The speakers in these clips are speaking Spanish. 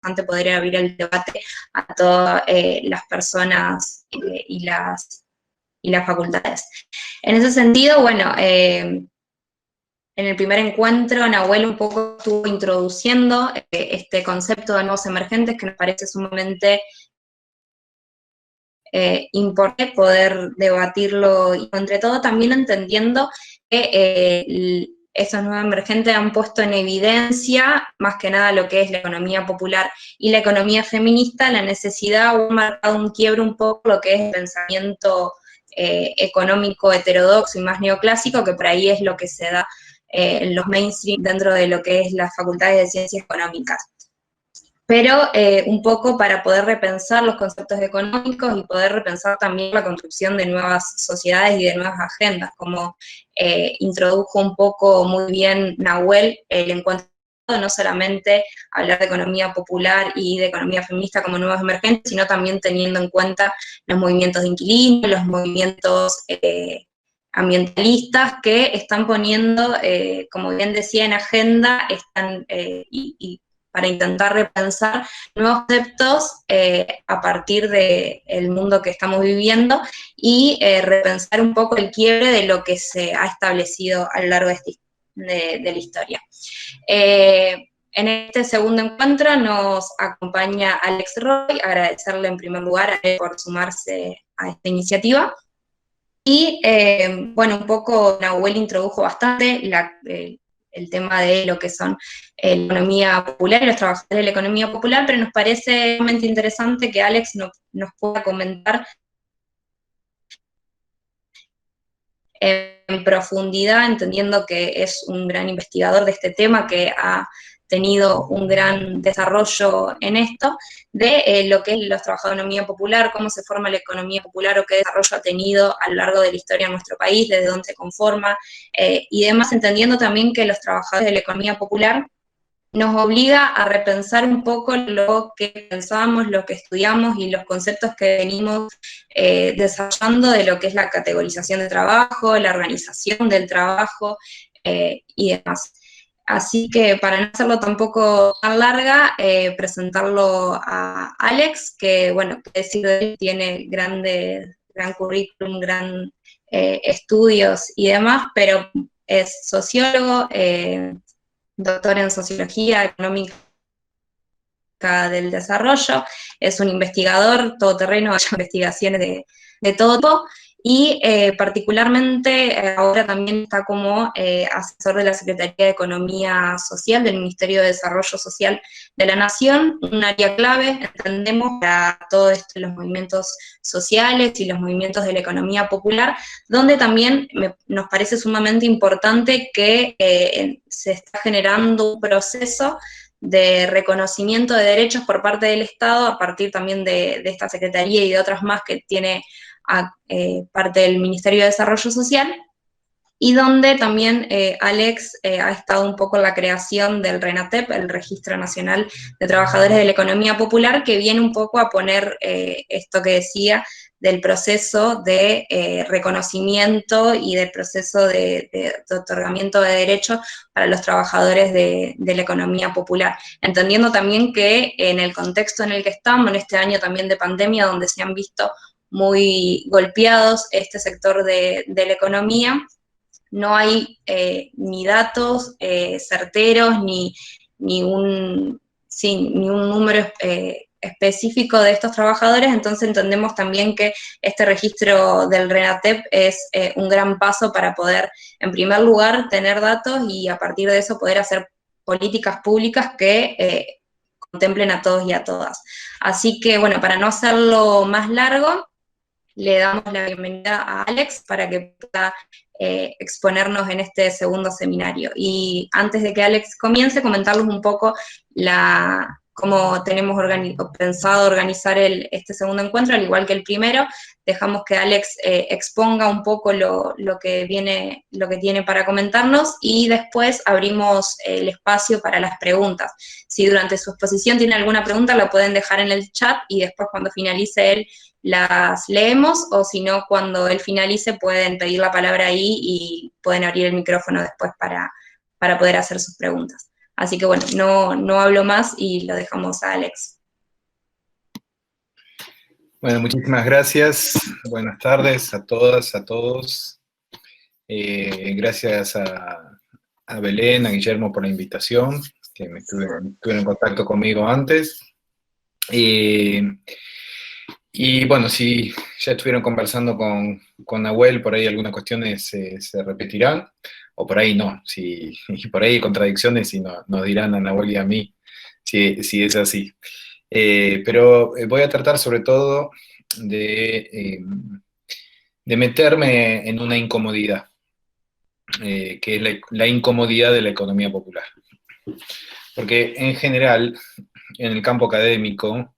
interesante poder abrir el debate a todas las personas y las facultades. En ese sentido, bueno, en el primer encuentro, Nahuel un poco estuvo introduciendo este concepto de nuevos emergentes que nos parece sumamente importante poder debatirlo y entre todo también entendiendo que estos nuevos emergentes han puesto en evidencia más que nada lo que es la economía popular y la economía feminista, la necesidad o han marcado un quiebre un poco lo que es el pensamiento económico heterodoxo y más neoclásico, que por ahí es lo que se da en los mainstream dentro de lo que es las facultades de ciencias económicas. Pero un poco para poder repensar los conceptos económicos y poder repensar también la construcción de nuevas sociedades y de nuevas agendas, como introdujo un poco muy bien Nahuel el encuentro, no solamente hablar de economía popular y de economía feminista como nuevos emergentes, sino también teniendo en cuenta los movimientos de inquilinos, los movimientos ambientalistas que están poniendo, como bien decía, en agenda, están y para intentar repensar nuevos conceptos a partir del mundo que estamos viviendo y repensar un poco el quiebre de lo que se ha establecido a lo largo de la historia. En este segundo encuentro nos acompaña Alex Roy, agradecerle en primer lugar a él por sumarse a esta iniciativa. Y bueno, un poco Nahuel introdujo bastante el tema de lo que son la economía popular y los trabajadores de la economía popular, pero nos parece realmente interesante que Alex nos pueda comentar en profundidad, entendiendo que es un gran investigador de este tema, que ha tenido un gran desarrollo en esto, de lo que es los trabajadores de la economía popular, cómo se forma la economía popular o qué desarrollo ha tenido a lo largo de la historia de nuestro país, desde dónde se conforma, y demás, entendiendo también que los trabajadores de la economía popular nos obliga a repensar un poco lo que pensamos, lo que estudiamos y los conceptos que venimos desarrollando de lo que es la categorización de trabajo, la organización del trabajo y demás. Así que para no hacerlo tampoco tan larga, presentarlo a Alex, que bueno, que decir de él, tiene gran currículum, gran estudios y demás, pero es sociólogo, doctor en Sociología Económica del Desarrollo, es un investigador todoterreno, ha hecho investigaciones de todo tipo, y particularmente ahora también está como asesor de la Secretaría de Economía Social del Ministerio de Desarrollo Social de la Nación, un área clave, entendemos, para todos los movimientos sociales y los movimientos de la economía popular, donde también nos parece sumamente importante que se está generando un proceso de reconocimiento de derechos por parte del Estado, a partir también de esta Secretaría y de otras más que tiene parte del Ministerio de Desarrollo Social, y donde también Alex ha estado un poco en la creación del RENATEP, el Registro Nacional de Trabajadores de la Economía Popular, que viene un poco a poner esto que decía del proceso de reconocimiento y del proceso de otorgamiento de derechos para los trabajadores de la economía popular, entendiendo también que en el contexto en el que estamos, en este año también de pandemia, donde se han visto muy golpeados este sector de la economía, no hay ni datos certeros, ni un número específico de estos trabajadores, entonces entendemos también que este registro del RENATEP es un gran paso para poder, en primer lugar, tener datos y a partir de eso poder hacer políticas públicas que contemplen a todos y a todas. Así que, bueno, para no hacerlo más largo, le damos la bienvenida a Alex para que pueda exponernos en este segundo seminario. Y antes de que Alex comience, comentarles un poco cómo tenemos pensado organizar este segundo encuentro, al igual que el primero. Dejamos que Alex exponga un poco lo que tiene para comentarnos y después abrimos el espacio para las preguntas. Si durante su exposición tiene alguna pregunta, la pueden dejar en el chat y después cuando finalice él las leemos, o si no, cuando él finalice pueden pedir la palabra ahí y pueden abrir el micrófono después para poder hacer sus preguntas. Así que bueno, no hablo más y lo dejamos a Alex. Bueno, muchísimas gracias. Buenas tardes a todas, a todos. Gracias a Belén, a Guillermo por la invitación, que estuvieron en contacto conmigo antes. Y bueno, si ya estuvieron conversando con Nahuel, por ahí algunas cuestiones se repetirán, o por ahí no, y por ahí hay contradicciones y nos dirán a Nahuel y a mí si es así. Pero voy a tratar sobre todo de meterme en una incomodidad, que es la incomodidad de la economía popular. Porque en general, en el campo académico,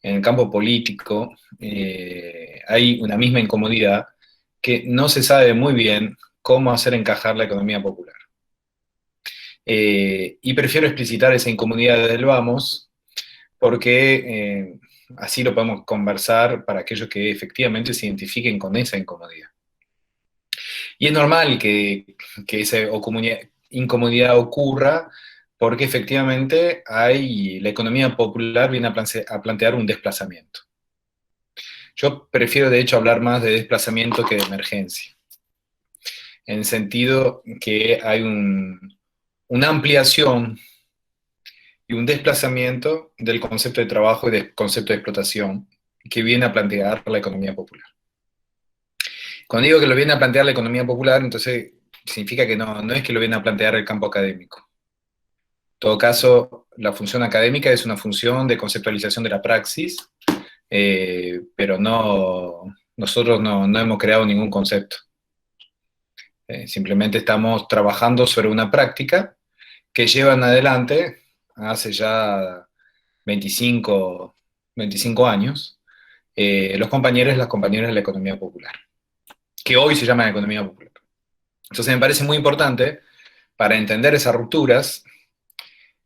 en el campo político, hay una misma incomodidad que no se sabe muy bien cómo hacer encajar la economía popular. Y prefiero explicitar esa incomodidad desde el vamos, porque así lo podemos conversar para aquellos que efectivamente se identifiquen con esa incomodidad. Y es normal que esa incomodidad ocurra porque efectivamente la economía popular viene a plantear un desplazamiento. Yo prefiero de hecho hablar más de desplazamiento que de emergencia, en el sentido que hay una ampliación y un desplazamiento del concepto de trabajo y del concepto de explotación que viene a plantear la economía popular. Cuando digo que lo viene a plantear la economía popular, entonces significa que no es que lo viene a plantear el campo académico. En todo caso, la función académica es una función de conceptualización de la praxis, pero nosotros no hemos creado ningún concepto. Simplemente estamos trabajando sobre una práctica que llevan adelante hace ya 25 años los compañeros y las compañeras de la economía popular, que hoy se llama economía popular. Entonces me parece muy importante para entender esas rupturas,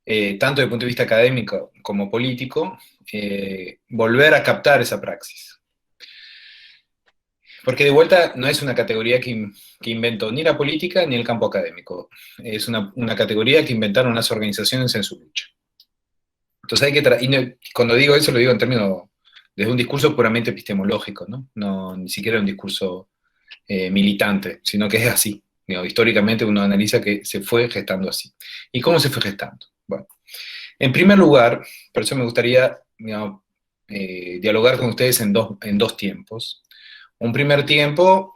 tanto desde el punto de vista académico como político, volver a captar esa praxis. Porque de vuelta no es una categoría que inventó ni la política ni el campo académico. Es una categoría que inventaron las organizaciones en su lucha. Entonces cuando digo eso lo digo en términos desde un discurso puramente epistemológico, ¿no? Ni siquiera un discurso militante, sino que es así. Históricamente uno analiza que se fue gestando así. ¿Y cómo se fue gestando? Bueno, en primer lugar, por eso me gustaría dialogar con ustedes en dos tiempos. Un primer tiempo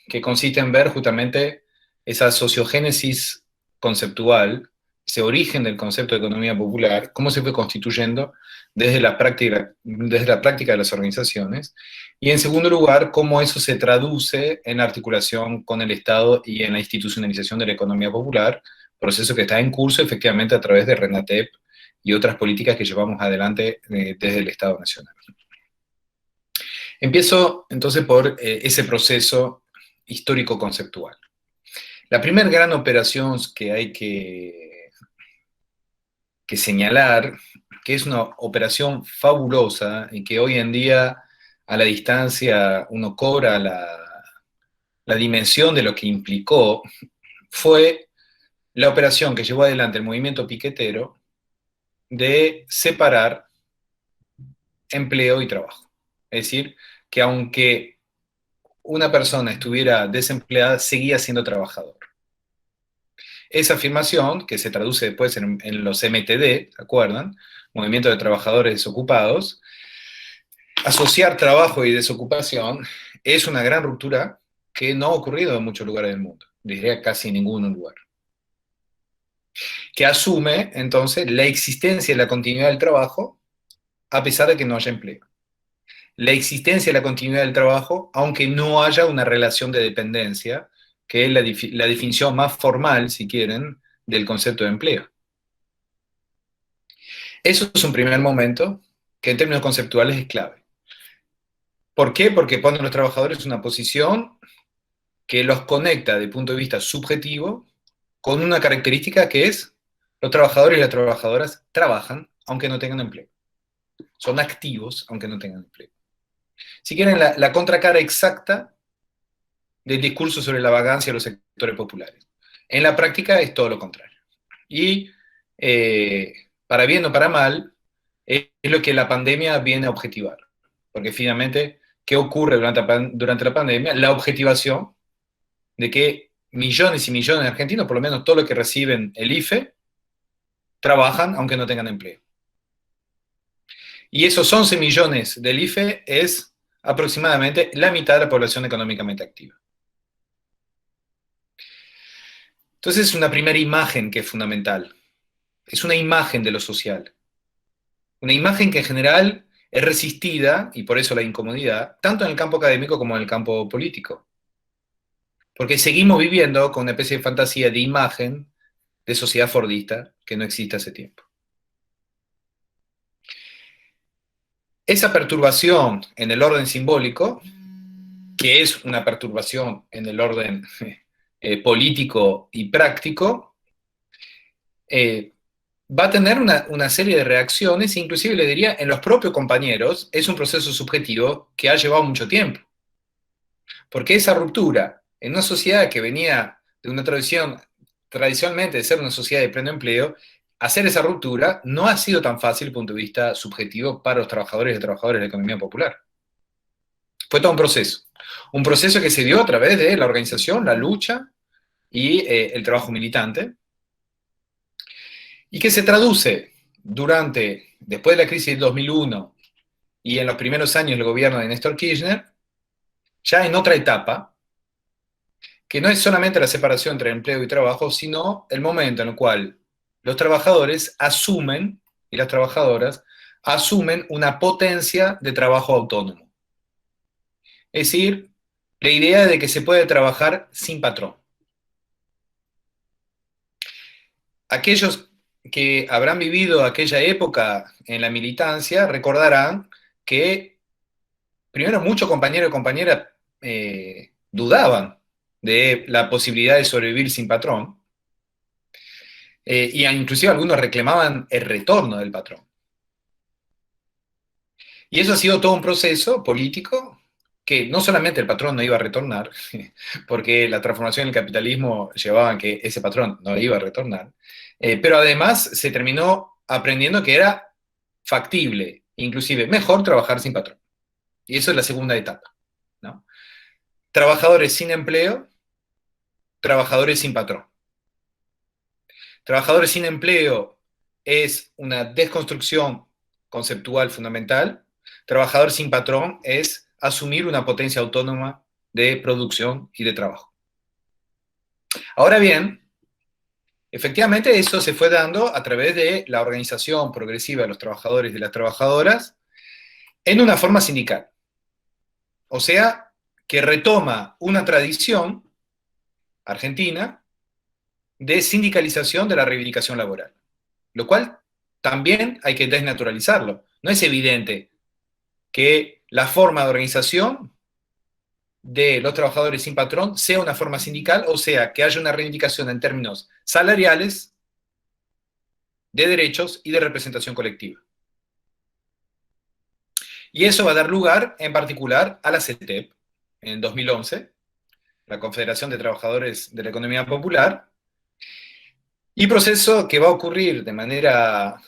que consiste en ver justamente esa sociogénesis conceptual, ese origen del concepto de economía popular, cómo se fue constituyendo desde la práctica de las organizaciones, y en segundo lugar, cómo eso se traduce en la articulación con el Estado y en la institucionalización de la economía popular, proceso que está en curso efectivamente a través de RENATEP y otras políticas que llevamos adelante desde el Estado Nacional. Empiezo entonces por ese proceso histórico-conceptual. La primera gran operación que hay que señalar, que es una operación fabulosa y que hoy en día a la distancia uno cobra la dimensión de lo que implicó, fue la operación que llevó adelante el movimiento piquetero de separar empleo y trabajo. Es decir, que aunque una persona estuviera desempleada, seguía siendo trabajador. Esa afirmación, que se traduce después en los MTD, ¿se acuerdan? Movimiento de Trabajadores Desocupados, asociar trabajo y desocupación es una gran ruptura que no ha ocurrido en muchos lugares del mundo, diría casi en ningún lugar. Que asume, entonces, la existencia y la continuidad del trabajo a pesar de que no haya empleo. La existencia y la continuidad del trabajo, aunque no haya una relación de dependencia, que es la definición más formal, si quieren, del concepto de empleo. Eso es un primer momento que en términos conceptuales es clave. ¿Por qué? Porque pone a los trabajadores en una posición que los conecta desde el punto de vista subjetivo con una característica que es los trabajadores y las trabajadoras trabajan aunque no tengan empleo. Son activos aunque no tengan empleo. Si quieren, la contracara exacta del discurso sobre la vagancia de los sectores populares. En la práctica es todo lo contrario. Y para bien o para mal, es lo que la pandemia viene a objetivar. Porque finalmente, ¿qué ocurre durante la pandemia? La objetivación de que millones y millones de argentinos, por lo menos todos los que reciben el IFE, trabajan aunque no tengan empleo. Y esos 11 millones del IFE es aproximadamente la mitad de la población económicamente activa. Entonces es una primera imagen que es fundamental. Es una imagen de lo social. Una imagen que en general es resistida, y por eso la incomodidad, tanto en el campo académico como en el campo político. Porque seguimos viviendo con una especie de fantasía de imagen de sociedad fordista que no existe hace tiempo. Esa perturbación en el orden simbólico, que es una perturbación en el orden político y práctico, va a tener una serie de reacciones, inclusive le diría, en los propios compañeros, es un proceso subjetivo que ha llevado mucho tiempo. Porque esa ruptura en una sociedad que venía de una tradición, tradicionalmente de ser una sociedad de pleno empleo, hacer esa ruptura no ha sido tan fácil desde el punto de vista subjetivo para los trabajadores y trabajadoras de la economía popular. Fue todo un proceso que se dio a través de la organización, la lucha y el trabajo militante, y que se traduce después de la crisis del 2001 y en los primeros años del gobierno de Néstor Kirchner, ya en otra etapa, que no es solamente la separación entre empleo y trabajo, sino el momento en el cual los trabajadores asumen, y las trabajadoras, asumen una potencia de trabajo autónomo. Es decir, la idea de que se puede trabajar sin patrón. Aquellos que habrán vivido aquella época en la militancia recordarán que primero muchos compañeros y compañeras dudaban de la posibilidad de sobrevivir sin patrón, y inclusive algunos reclamaban el retorno del patrón. Y eso ha sido todo un proceso político que no solamente el patrón no iba a retornar, porque la transformación del capitalismo llevaba a que ese patrón no iba a retornar, pero además se terminó aprendiendo que era factible, inclusive mejor trabajar sin patrón. Y eso es la segunda etapa, ¿no? Trabajadores sin empleo, trabajadores sin patrón. Trabajadores sin empleo es una desconstrucción conceptual fundamental. Trabajador sin patrón es asumir una potencia autónoma de producción y de trabajo. Ahora bien, efectivamente eso se fue dando a través de la organización progresiva de los trabajadores y de las trabajadoras en una forma sindical. O sea, que retoma una tradición argentina de sindicalización de la reivindicación laboral, lo cual también hay que desnaturalizarlo. No es evidente que la forma de organización de los trabajadores sin patrón sea una forma sindical, o sea, que haya una reivindicación en términos salariales, de derechos y de representación colectiva. Y eso va a dar lugar, en particular, a la CETEP, en 2011, la Confederación de Trabajadores de la Economía Popular, y proceso que va a ocurrir de manera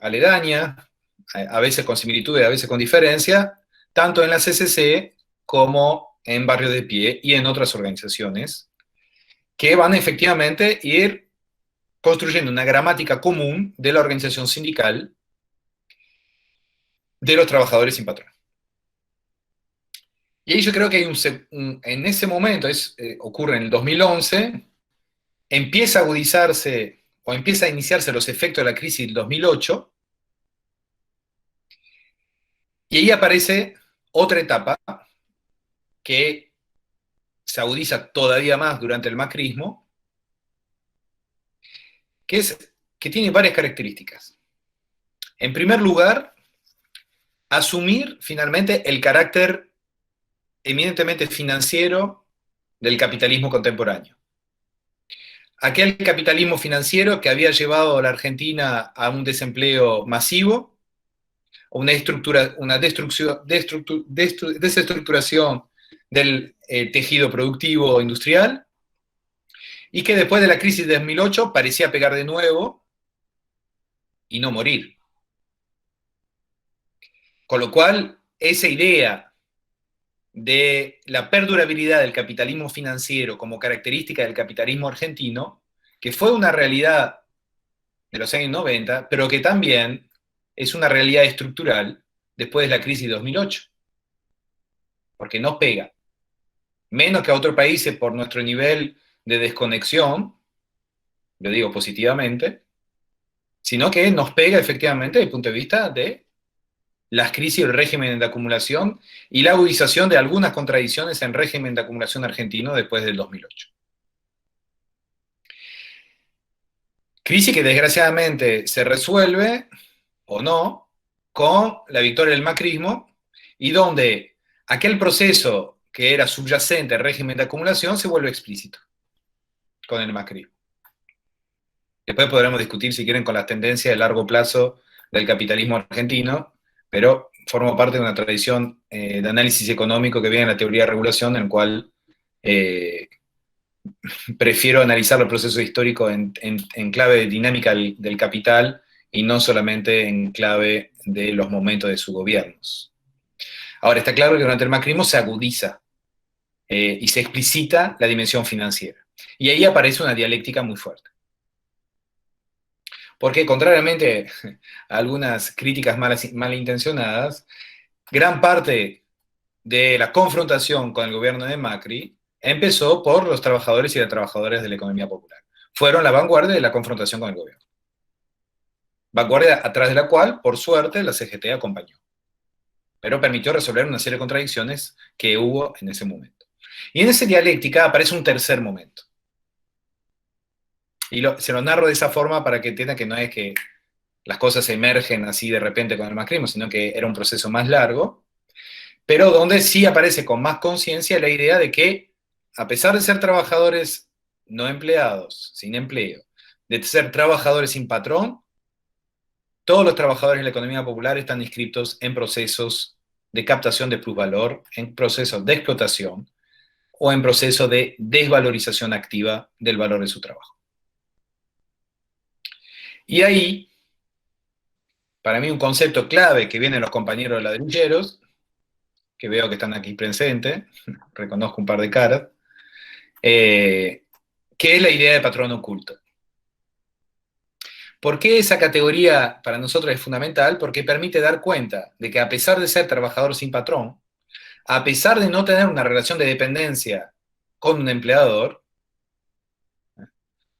aledaña, a veces con similitud y a veces con diferencia, tanto en la CCC como en Barrio de Pie y en otras organizaciones, que van efectivamente a ir construyendo una gramática común de la organización sindical de los trabajadores sin patrón. Y ahí yo creo que hay en ese momento, ocurre en el 2011, empieza a agudizarse o empieza a iniciarse los efectos de la crisis del 2008, y ahí aparece otra etapa que se agudiza todavía más durante el macrismo, que tiene varias características. En primer lugar, asumir finalmente el carácter eminentemente financiero del capitalismo contemporáneo. Aquel capitalismo financiero que había llevado a la Argentina a un desempleo masivo, una desestructuración del tejido productivo industrial, y que después de la crisis de 2008 parecía pegar de nuevo, y no morir. Con lo cual, esa idea de la perdurabilidad del capitalismo financiero como característica del capitalismo argentino, que fue una realidad de los años 90, pero que también es una realidad estructural después de la crisis de 2008, porque nos pega, menos que a otros países por nuestro nivel de desconexión, lo digo positivamente, sino que nos pega efectivamente desde el punto de vista de las crisis del régimen de acumulación y la agudización de algunas contradicciones en régimen de acumulación argentino después del 2008. Crisis que desgraciadamente se resuelve, o no, con la victoria del macrismo y donde aquel proceso que era subyacente al régimen de acumulación se vuelve explícito con el macrismo. Después podremos discutir, si quieren, con las tendencias de largo plazo del capitalismo argentino, pero formo parte de una tradición de análisis económico que viene en la teoría de regulación, en el cual prefiero analizar los procesos históricos en clave de dinámica del capital y no solamente en clave de los momentos de sus gobiernos. Ahora, está claro que durante el macrismo se agudiza y se explicita la dimensión financiera. Y ahí aparece una dialéctica muy fuerte. Porque, contrariamente a algunas críticas malintencionadas, gran parte de la confrontación con el gobierno de Macri empezó por los trabajadores y las trabajadoras de la economía popular. Fueron la vanguardia de la confrontación con el gobierno. Vanguardia atrás de la cual, por suerte, la CGT acompañó. Pero permitió resolver una serie de contradicciones que hubo en ese momento. Y en esa dialéctica aparece un tercer momento. Y se lo narro de esa forma para que entiendan que no es que las cosas emergen así de repente con el macrismo, sino que era un proceso más largo, pero donde sí aparece con más conciencia la idea de que, a pesar de ser trabajadores no empleados, sin empleo, de ser trabajadores sin patrón, todos los trabajadores de la economía popular están inscritos en procesos de captación de plusvalor, en procesos de explotación o en procesos de desvalorización activa del valor de su trabajo. Y ahí, para mí, un concepto clave que vienen los compañeros ladrilleros, que veo que están aquí presentes, reconozco un par de caras, que es la idea de patrón oculto. ¿Por qué esa categoría para nosotros es fundamental? Porque permite dar cuenta de que, a pesar de ser trabajador sin patrón, a pesar de no tener una relación de dependencia con un empleador,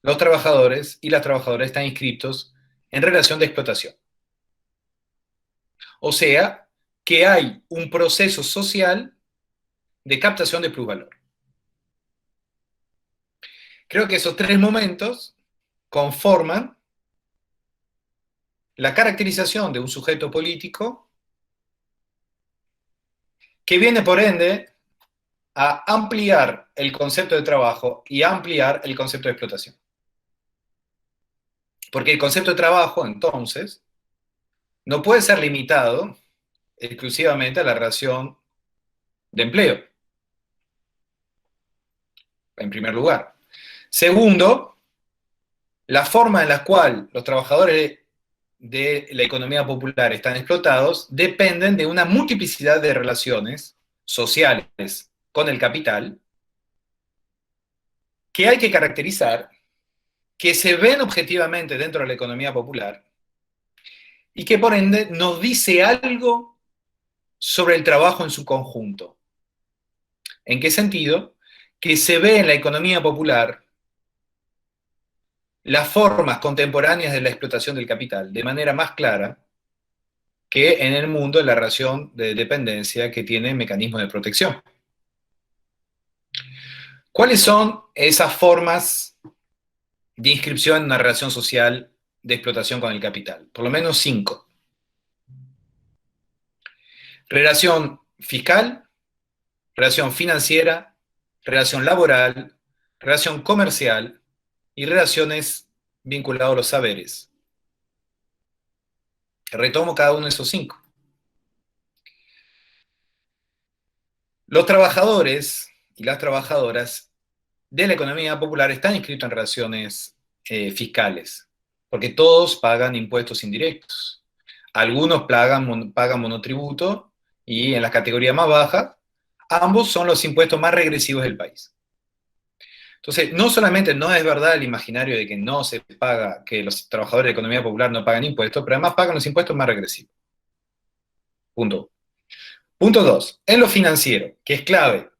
los trabajadores y las trabajadoras están inscritos en relación de explotación. O sea, que hay un proceso social de captación de plusvalor. Creo que esos tres momentos conforman la caracterización de un sujeto político que viene, por ende, a ampliar el concepto de trabajo y a ampliar el concepto de explotación. Porque el concepto de trabajo, entonces, no puede ser limitado exclusivamente a la relación de empleo, en primer lugar. Segundo, la forma en la cual los trabajadores de la economía popular están explotados dependen de una multiplicidad de relaciones sociales con el capital que hay que caracterizar, que se ven objetivamente dentro de la economía popular y que por ende nos dice algo sobre el trabajo en su conjunto. ¿En qué sentido? Que se ve en la economía popular las formas contemporáneas de la explotación del capital de manera más clara que en el mundo de la relación de dependencia que tiene mecanismos de protección. ¿Cuáles son esas formas de inscripción en una relación social de explotación con el capital? Por lo menos 5. Relación fiscal, relación financiera, relación laboral, relación comercial y relaciones vinculadas a los saberes. Retomo cada uno de esos 5. Los trabajadores y las trabajadoras de la economía popular están inscritos en relaciones fiscales, porque todos pagan impuestos indirectos. Algunos pagan monotributo y en las categorías más bajas, ambos son los impuestos más regresivos del país. Entonces, no solamente no es verdad el imaginario de que no se paga, que los trabajadores de economía popular no pagan impuestos, pero además pagan los impuestos más regresivos. Punto 1. Punto 2. En lo financiero, que es clave,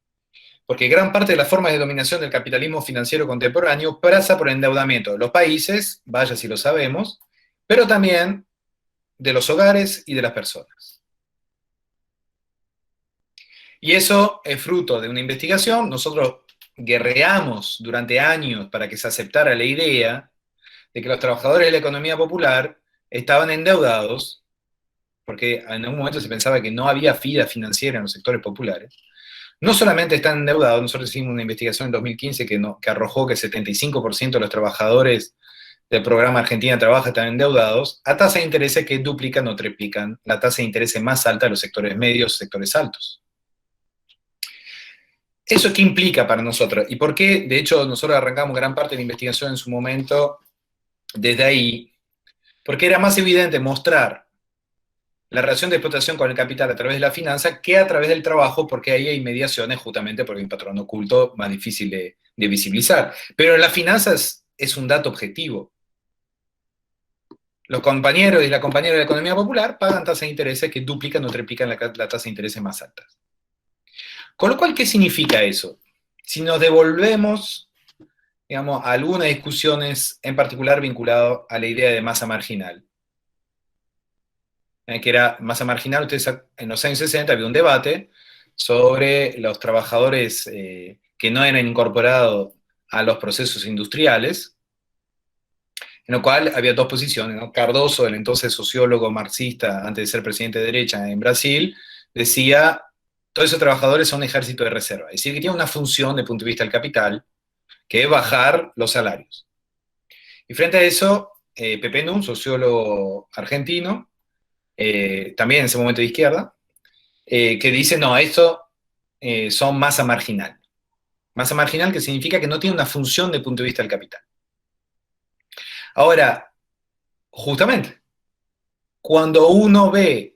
porque gran parte de las formas de dominación del capitalismo financiero contemporáneo pasa por el endeudamiento de los países, vaya si lo sabemos, pero también de los hogares y de las personas. Y eso es fruto de una investigación. Nosotros guerreamos durante años para que se aceptara la idea de que los trabajadores de la economía popular estaban endeudados, porque en algún momento se pensaba que no había vida financiera en los sectores populares. No solamente están endeudados, nosotros hicimos una investigación en 2015 que arrojó que el 75% de los trabajadores del programa Argentina Trabaja están endeudados, a tasas de intereses que duplican o triplican la tasa de intereses más alta de los sectores medios, sectores altos. ¿Eso qué implica para nosotros? ¿Y por qué? De hecho, nosotros arrancamos gran parte de la investigación en su momento desde ahí, porque era más evidente mostrar la relación de explotación con el capital a través de la finanza que a través del trabajo, porque ahí hay mediaciones justamente porque hay un patrón oculto más difícil de visibilizar. Pero las finanzas es un dato objetivo. Los compañeros y la compañera de la economía popular pagan tasas de intereses que duplican o triplican la tasa de intereses más altas. Con lo cual, ¿qué significa eso? Si nos devolvemos, digamos, a algunas discusiones en particular vinculado a la idea de masa marginal, que era masa marginal, ustedes en los años 60 había un debate sobre los trabajadores que no eran incorporados a los procesos industriales, en lo cual había dos posiciones, ¿no? Cardoso, el entonces sociólogo marxista, antes de ser presidente de derecha en Brasil, decía, todos esos trabajadores son ejército de reserva, es decir, que tienen una función desde el punto de vista del capital, que es bajar los salarios. Y frente a eso, Pepe Nu, un sociólogo argentino, también en ese momento de izquierda, que dice, no, esto son masa marginal. Masa marginal que significa que no tiene una función desde el punto de vista del capital. Ahora, justamente, cuando uno ve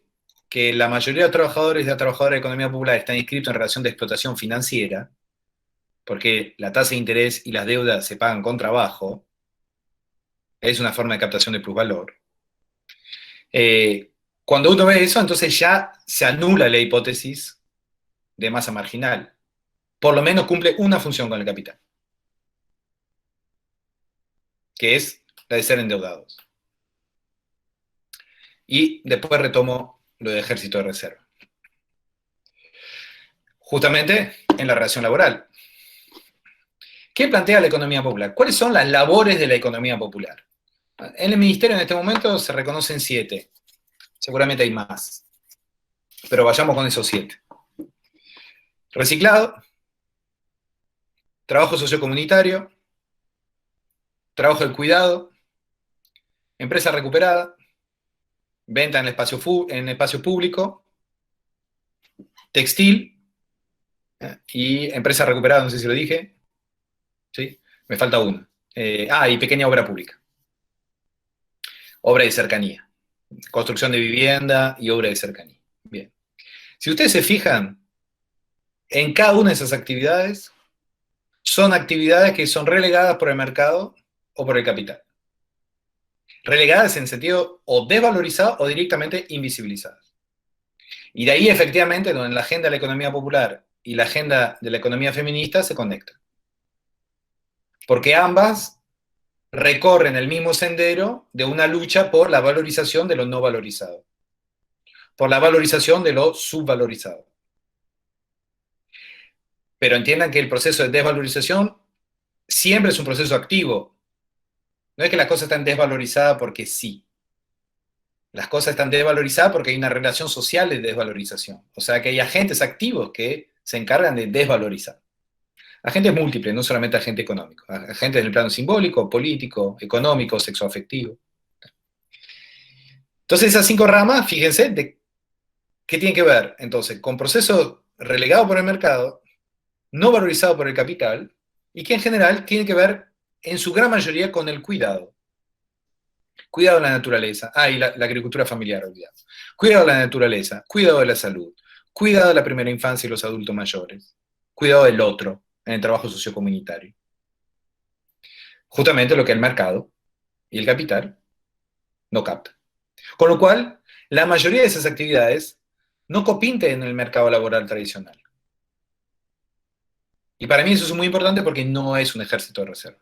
que la mayoría de los trabajadores y las trabajadoras de economía popular están inscritos en relación de explotación financiera, porque la tasa de interés y las deudas se pagan con trabajo, es una forma de captación de plusvalor. Cuando uno ve eso, entonces ya se anula la hipótesis de masa marginal. Por lo menos cumple una función con el capital, que es la de ser endeudados. Y después retomo lo de ejército de reserva. Justamente en la relación laboral. ¿Qué plantea la economía popular? ¿Cuáles son las labores de la economía popular? En el ministerio en este momento se reconocen 7. Seguramente hay más. Pero vayamos con esos 7. Reciclado, trabajo sociocomunitario, trabajo del cuidado, empresa recuperada, venta en el espacio público, textil y empresa recuperada, no sé si lo dije. ¿Sí? Me falta una. Y pequeña obra pública. Obra de cercanía. Construcción de vivienda y obra de cercanía. Bien. Si ustedes se fijan, en cada una de esas actividades, son actividades que son relegadas por el mercado o por el capital. Relegadas en sentido o desvalorizadas o directamente invisibilizadas. Y de ahí, efectivamente, donde la agenda de la economía popular y la agenda de la economía feminista se conectan. Porque ambas recorren el mismo sendero de una lucha por la valorización de lo no valorizado, por la valorización de lo subvalorizado. Pero entiendan que el proceso de desvalorización siempre es un proceso activo. No es que las cosas están desvalorizadas porque sí. Las cosas están desvalorizadas porque hay una relación social de desvalorización. O sea que hay agentes activos que se encargan de desvalorizar. Agentes múltiples, no solamente agente económico. Agentes en el plano simbólico, político, económico, sexoafectivo. Entonces esas 5 ramas, fíjense, de qué tienen que ver entonces con procesos relegados por el mercado, no valorizados por el capital, y que en general tienen que ver en su gran mayoría con el cuidado. Cuidado de la naturaleza. Y la agricultura familiar, olvidado. Cuidado de la naturaleza, cuidado de la salud, cuidado de la primera infancia y los adultos mayores, cuidado del otro en el trabajo sociocomunitario. Justamente lo que el mercado y el capital no captan. Con lo cual, la mayoría de esas actividades no compiten en el mercado laboral tradicional. Y para mí eso es muy importante porque no es un ejército de reserva.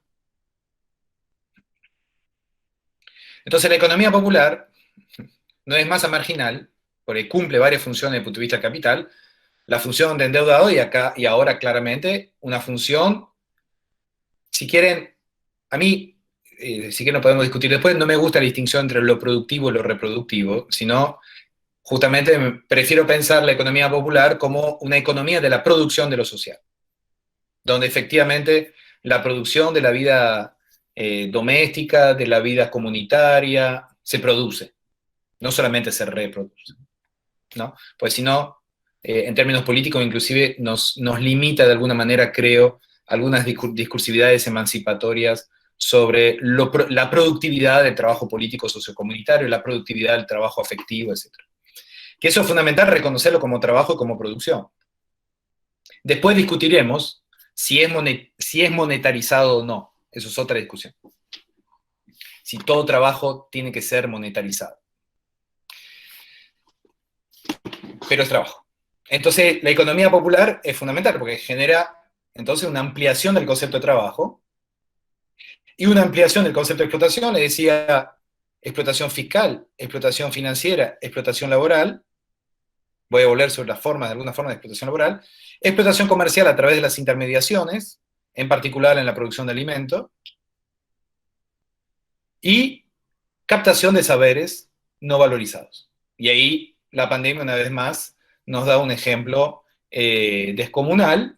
Entonces la economía popular no es masa marginal, porque cumple varias funciones desde el punto de vista del capital, la función de endeudado y ahora claramente una función, si quieren, a mí, si quieren lo podemos discutir después, no me gusta la distinción entre lo productivo y lo reproductivo, sino justamente prefiero pensar la economía popular como una economía de la producción de lo social, donde efectivamente la producción de la vida doméstica, de la vida comunitaria, se produce, no solamente se reproduce, ¿no? Pues si no, en términos políticos inclusive nos limita de alguna manera, creo, algunas discursividades emancipatorias sobre la productividad del trabajo político sociocomunitario, la productividad del trabajo afectivo, etc. Que eso es fundamental reconocerlo como trabajo y como producción. Después discutiremos si es monetarizado o no. Eso es otra discusión. Si todo trabajo tiene que ser monetarizado. Pero es trabajo. Entonces, la economía popular es fundamental porque genera entonces una ampliación del concepto de trabajo y una ampliación del concepto de explotación, le decía explotación fiscal, explotación financiera, explotación laboral. Voy a volver sobre las formas, de alguna forma de explotación laboral. Explotación comercial a través de las intermediaciones, en particular en la producción de alimentos. Y captación de saberes no valorizados. Y ahí la pandemia, una vez más, nos da un ejemplo descomunal,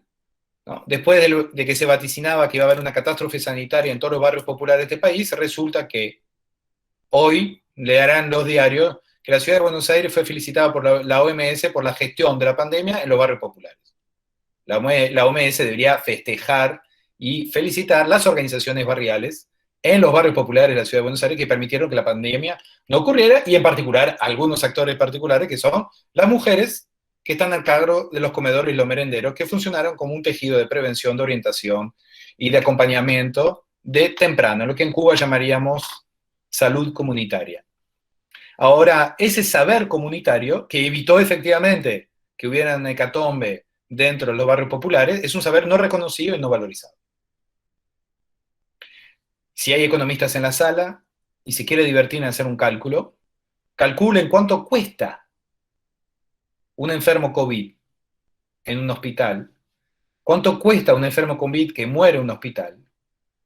¿no? Después de que se vaticinaba que iba a haber una catástrofe sanitaria en todos los barrios populares de este país, resulta que hoy leerán los diarios que la ciudad de Buenos Aires fue felicitada por la OMS por la gestión de la pandemia en los barrios populares. La OMS debería festejar y felicitar las organizaciones barriales en los barrios populares de la ciudad de Buenos Aires que permitieron que la pandemia no ocurriera, y en particular algunos actores particulares que son las mujeres que están al cargo de los comedores y los merenderos, que funcionaron como un tejido de prevención, de orientación y de acompañamiento de temprano, lo que en Cuba llamaríamos salud comunitaria. Ahora, ese saber comunitario, que evitó efectivamente que hubiera una hecatombe dentro de los barrios populares, es un saber no reconocido y no valorizado. Si hay economistas en la sala y se quiere divertir en hacer un cálculo, calculen cuánto cuesta un enfermo COVID en un hospital, cuánto cuesta un enfermo COVID que muere en un hospital.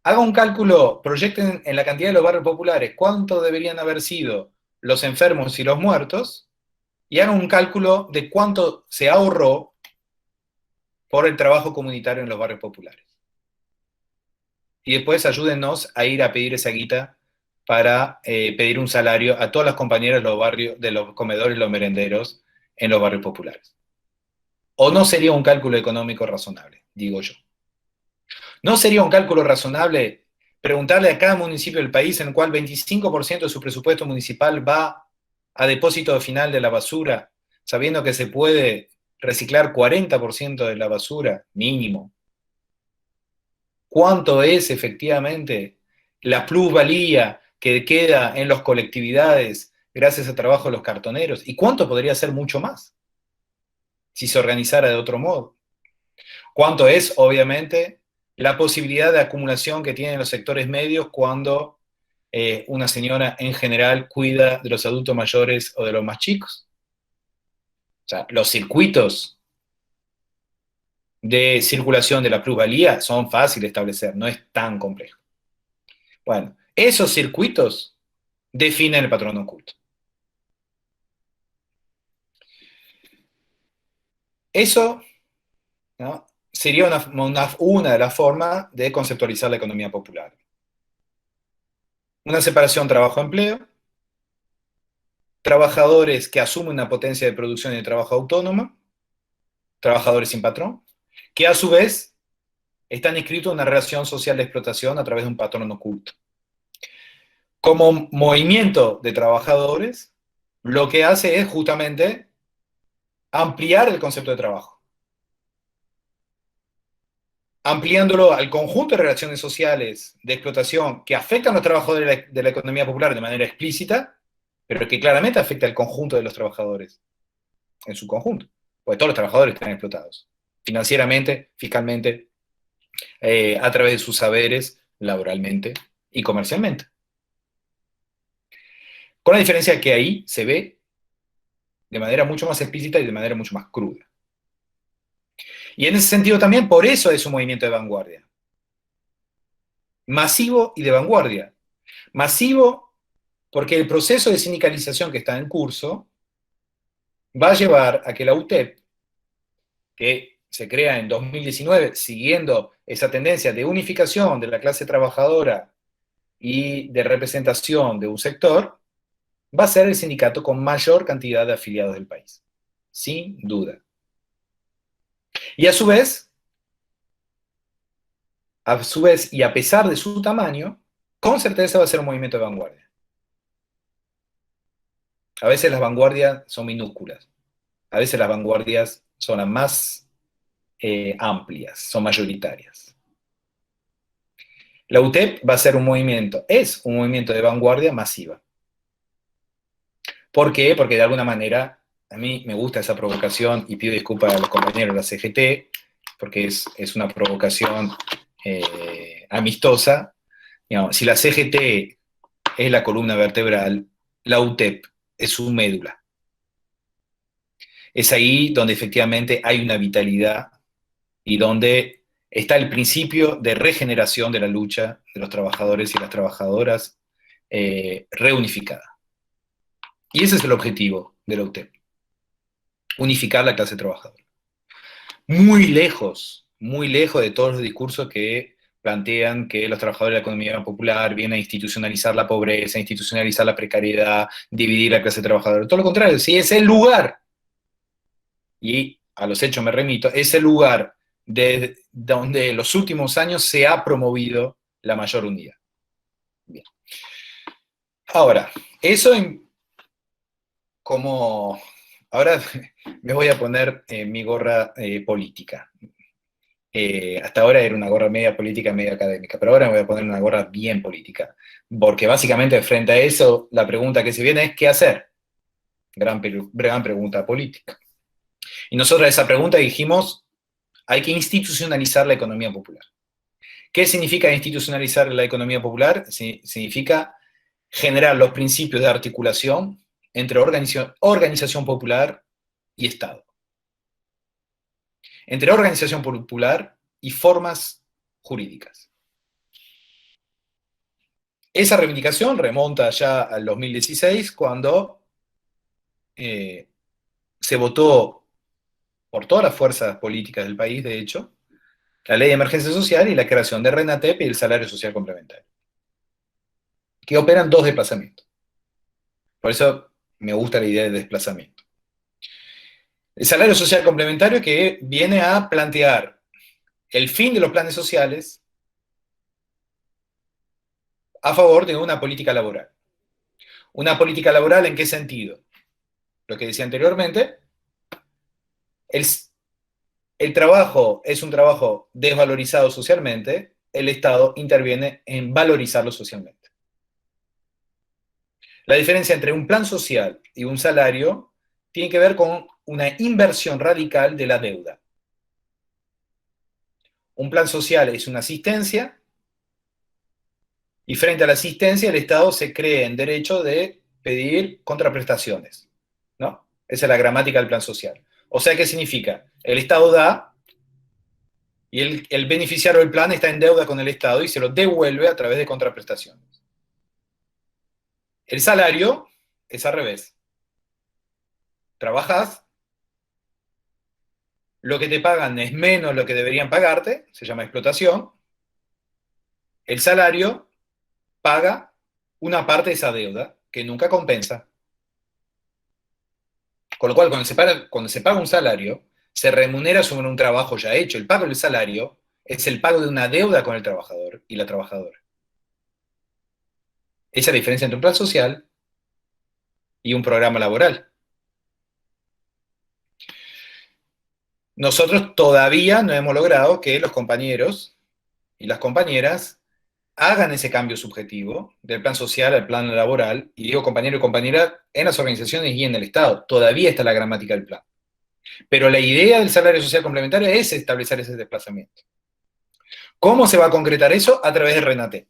Haga un cálculo, proyecten en la cantidad de los barrios populares cuánto deberían haber sido los enfermos y los muertos, y hagan un cálculo de cuánto se ahorró por el trabajo comunitario en los barrios populares. Y después ayúdennos a ir a pedir esa guita para pedir un salario a todas las compañeras de los barrios, de los comedores y los merenderos en los barrios populares. ¿O no sería un cálculo económico razonable? Digo yo. ¿No sería un cálculo razonable preguntarle a cada municipio del país en el cual 25% de su presupuesto municipal va a depósito final de la basura, sabiendo que se puede reciclar 40% de la basura, mínimo? ¿Cuánto es efectivamente la plusvalía que queda en las colectividades gracias al trabajo de los cartoneros? ¿Y cuánto podría ser mucho más si se organizara de otro modo? ¿Cuánto es, obviamente, la posibilidad de acumulación que tienen los sectores medios cuando una señora en general cuida de los adultos mayores o de los más chicos? O sea, los circuitos de circulación de la plusvalía son fáciles de establecer, no es tan complejo. Bueno, esos circuitos definen el patrón oculto. Eso, ¿no?, sería una de las formas de conceptualizar la economía popular. Una separación trabajo-empleo, trabajadores que asumen una potencia de producción y de trabajo autónoma, trabajadores sin patrón, que a su vez están inscritos en una relación social de explotación a través de un patrón oculto. como movimiento de trabajadores, lo que hace es justamente ampliar el concepto de trabajo, ampliándolo al conjunto de relaciones sociales de explotación que afectan a los trabajadores de la economía popular de manera explícita, pero que claramente afecta al conjunto de los trabajadores en su conjunto, porque todos los trabajadores están explotados, financieramente, fiscalmente, a través de sus saberes, laboralmente y comercialmente. Con la diferencia que ahí se ve de manera mucho más explícita y de manera mucho más cruda. Y en ese sentido también, por eso es un movimiento de vanguardia. Masivo y de vanguardia. Masivo porque el proceso de sindicalización que está en curso va a llevar a que la UTEP, que se crea en 2019, siguiendo esa tendencia de unificación de la clase trabajadora y de representación de un sector, va a ser el sindicato con mayor cantidad de afiliados del país, sin duda. Y a su vez y a pesar de su tamaño, con certeza va a ser un movimiento de vanguardia. A veces las vanguardias son minúsculas, a veces las vanguardias son las más amplias, son mayoritarias. La UTEP va a ser un movimiento, es un movimiento de vanguardia masiva. ¿Por qué? Porque de alguna manera a mí me gusta esa provocación y pido disculpas a los compañeros de la CGT, porque es una provocación amistosa. Digamos, si la CGT es la columna vertebral, la UTEP es su médula. Es ahí donde efectivamente hay una vitalidad y donde está el principio de regeneración de la lucha de los trabajadores y las trabajadoras reunificada. Y ese es el objetivo de la UTEP, unificar la clase trabajadora. Muy lejos de todos los discursos que plantean que los trabajadores de la economía popular vienen a institucionalizar la pobreza, a institucionalizar la precariedad, dividir la clase trabajadora. Todo lo contrario, si es el lugar, y a los hechos me remito, es el lugar de donde en los últimos años se ha promovido la mayor unidad. Bien. Ahora, eso como... Ahora me voy a poner mi gorra política. Hasta ahora era una gorra media política, media académica, pero ahora me voy a poner una gorra bien política, porque básicamente frente a eso, la pregunta que se viene es ¿qué hacer? Gran pregunta política. Y nosotros a esa pregunta dijimos, hay que institucionalizar la economía popular. ¿Qué significa institucionalizar la economía popular? Significa generar los principios de articulación entre organización popular y Estado. Entre organización popular y formas jurídicas. Esa reivindicación remonta ya al 2016, cuando se votó por todas las fuerzas políticas del país, de hecho, la ley de emergencia social y la creación de RENATEP y el salario social complementario, que operan dos desplazamientos. Por eso me gusta la idea de desplazamiento. El salario social complementario que viene a plantear el fin de los planes sociales a favor de una política laboral. ¿Una política laboral en qué sentido? Lo que decía anteriormente, el trabajo es un trabajo desvalorizado socialmente, el Estado interviene en valorizarlo socialmente. La diferencia entre un plan social y un salario tiene que ver con una inversión radical de la deuda. Un plan social es una asistencia, y frente a la asistencia el Estado se cree en derecho de pedir contraprestaciones, ¿no? Esa es la gramática del plan social. O sea, ¿qué significa? El Estado da, y el beneficiario del plan está en deuda con el Estado y se lo devuelve a través de contraprestaciones. El salario es al revés. Trabajás, lo que te pagan es menos lo que deberían pagarte, se llama explotación. El salario paga una parte de esa deuda que nunca compensa. Con lo cual, cuando se paga un salario, se remunera sobre un trabajo ya hecho. El pago del salario es el pago de una deuda con el trabajador y la trabajadora. Esa es la diferencia entre un plan social y un programa laboral. Nosotros todavía no hemos logrado que los compañeros y las compañeras hagan ese cambio subjetivo del plan social al plan laboral, y digo compañero y compañera en las organizaciones y en el Estado. Todavía está la gramática del plan. Pero la idea del salario social complementario es establecer ese desplazamiento. ¿Cómo se va a concretar eso? A través de RENATEP.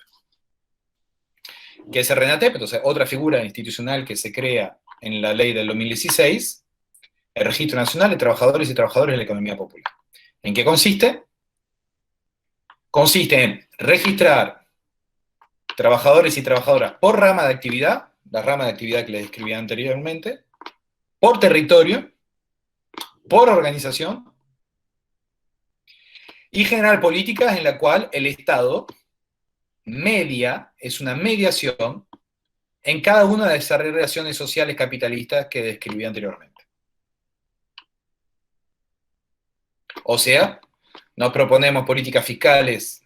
¿Qué es el RENATEP? Entonces, otra figura institucional que se crea en la ley del 2016, el Registro Nacional de Trabajadores y Trabajadoras de la Economía Popular. ¿En qué consiste? Consiste en registrar trabajadores y trabajadoras por rama de actividad, la rama de actividad que les describí anteriormente, por territorio, por organización, y generar políticas en la cual el Estado media, es una mediación en cada una de esas relaciones sociales capitalistas que describí anteriormente. O sea, nos proponemos políticas fiscales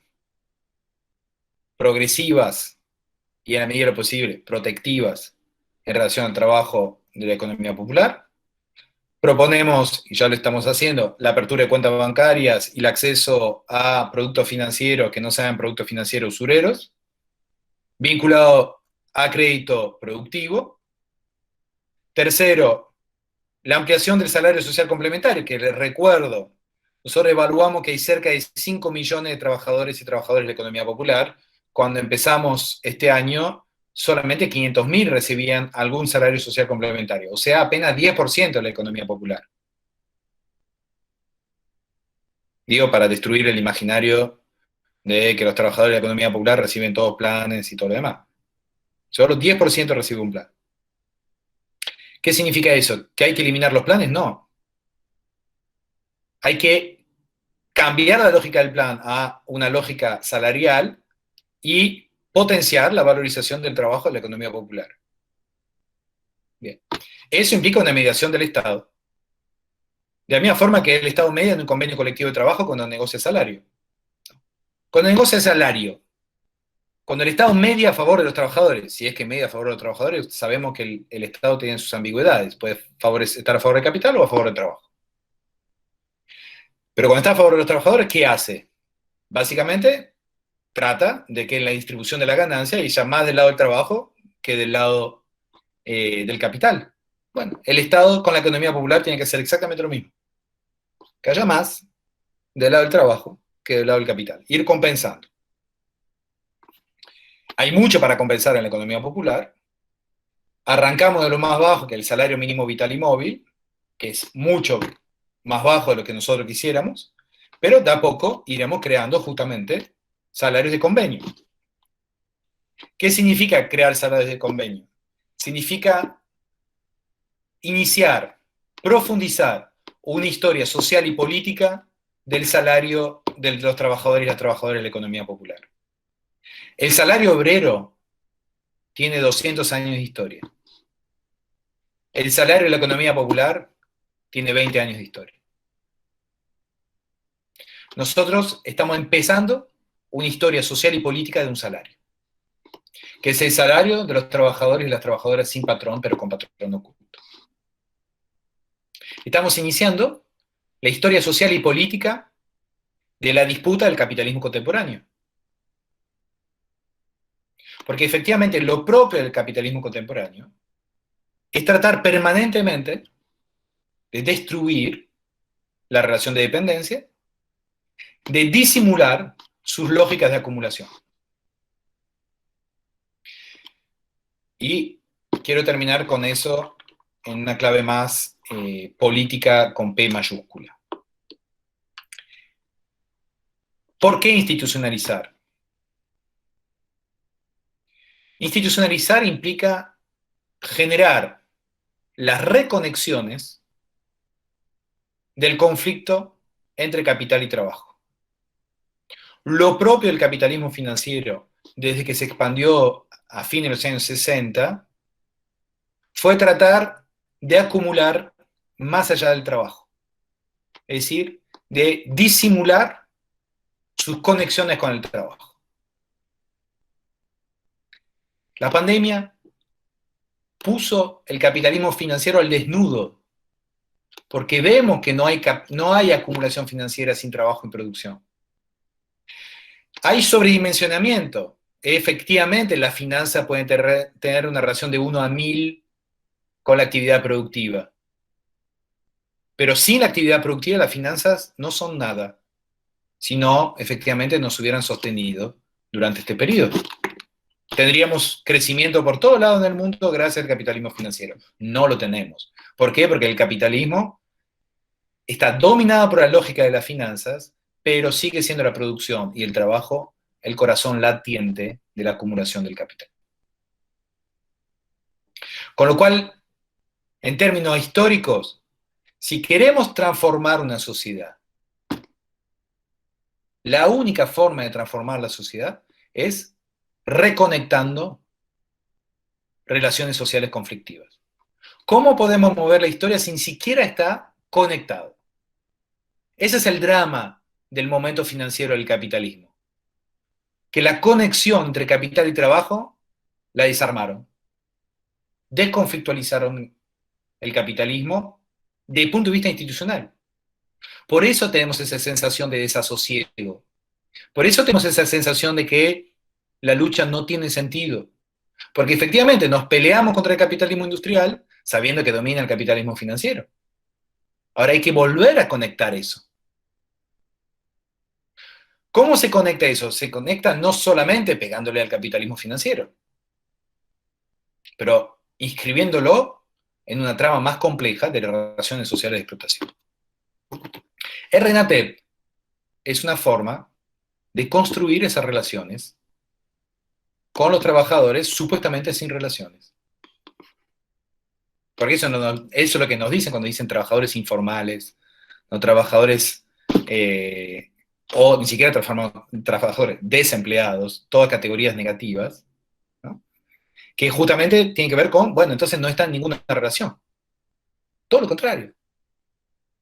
progresivas y en la medida de lo posible protectivas en relación al trabajo de la economía popular. Proponemos, y ya lo estamos haciendo, la apertura de cuentas bancarias y el acceso a productos financieros que no sean productos financieros usureros, vinculado a crédito productivo. Tercero, la ampliación del salario social complementario, que les recuerdo, nosotros evaluamos que hay cerca de 5 millones de trabajadores y trabajadoras de la economía popular. Cuando empezamos este año, solamente 500.000 recibían algún salario social complementario, o sea, apenas 10% de la economía popular. Digo, para destruir el imaginario de que los trabajadores de la economía popular reciben todos planes y todo lo demás. Solo 10% recibe un plan. ¿Qué significa eso? ¿Que hay que eliminar los planes? No. Hay que cambiar la lógica del plan a una lógica salarial y potenciar la valorización del trabajo de la economía popular. Bien. Eso implica una mediación del Estado. De la misma forma que el Estado media en un convenio colectivo de trabajo cuando negocia salario. Cuando negocia salario, cuando el Estado media a favor de los trabajadores, si es que media a favor de los trabajadores, sabemos que el Estado tiene sus ambigüedades, puede estar a favor del capital o a favor del trabajo. Pero cuando está a favor de los trabajadores, ¿qué hace? Básicamente, trata de que en la distribución de la ganancia haya más del lado del trabajo que del lado del capital. Bueno, el Estado con la economía popular tiene que hacer exactamente lo mismo. Que haya más del lado del trabajo que del lado del capital. Ir compensando. Hay mucho para compensar en la economía popular. Arrancamos de lo más bajo, que es el salario mínimo vital y móvil, que es mucho más bajo de lo que nosotros quisiéramos, pero de a poco iremos creando justamente salarios de convenio. ¿Qué significa crear salarios de convenio? Significa iniciar, profundizar una historia social y política del salario de los trabajadores y las trabajadoras de la economía popular. El salario obrero tiene 200 años de historia. El salario de la economía popular tiene 20 años de historia. Nosotros estamos empezando una historia social y política de un salario, que es el salario de los trabajadores y las trabajadoras sin patrón, pero con patrón oculto. Estamos iniciando la historia social y política de la disputa del capitalismo contemporáneo. Porque efectivamente lo propio del capitalismo contemporáneo es tratar permanentemente de destruir la relación de dependencia, de disimular sus lógicas de acumulación. Y quiero terminar con eso en una clave más política con P mayúscula. ¿Por qué institucionalizar? Institucionalizar implica generar las reconexiones del conflicto entre capital y trabajo. Lo propio del capitalismo financiero, desde que se expandió a fines de los años 60, fue tratar de acumular más allá del trabajo. Es decir, de disimular sus conexiones con el trabajo. La pandemia puso el capitalismo financiero al desnudo, porque vemos que no hay acumulación financiera sin trabajo y producción. Hay sobredimensionamiento. Efectivamente, las finanzas pueden tener una relación de 1 a 1000 con la actividad productiva. Pero sin la actividad productiva, las finanzas no son nada, si no, efectivamente, nos hubieran sostenido durante este periodo. Tendríamos crecimiento por todos lados del mundo gracias al capitalismo financiero. No lo tenemos. ¿Por qué? Porque el capitalismo está dominado por la lógica de las finanzas, pero sigue siendo la producción y el trabajo el corazón latiente de la acumulación del capital. Con lo cual, en términos históricos, si queremos transformar una sociedad, la única forma de transformar la sociedad es reconectando relaciones sociales conflictivas. ¿Cómo podemos mover la historia sin siquiera estar conectado? Ese es el drama del momento financiero del capitalismo. Que la conexión entre capital y trabajo la desarmaron. Desconflictualizaron el capitalismo desde el punto de vista institucional. Por eso tenemos esa sensación de desasosiego. Por eso tenemos esa sensación de que la lucha no tiene sentido. Porque efectivamente nos peleamos contra el capitalismo industrial sabiendo que domina el capitalismo financiero. Ahora hay que volver a conectar eso. ¿Cómo se conecta eso? Se conecta no solamente pegándole al capitalismo financiero, pero inscribiéndolo en una trama más compleja de relaciones sociales de explotación. El RENATEP es una forma de construir esas relaciones con los trabajadores supuestamente sin relaciones. Porque eso es lo que nos dicen cuando dicen trabajadores informales, no trabajadores, o ni siquiera trabajadores desempleados, todas categorías negativas, ¿no? Que justamente tienen que ver con, bueno, entonces no está en ninguna relación. Todo lo contrario.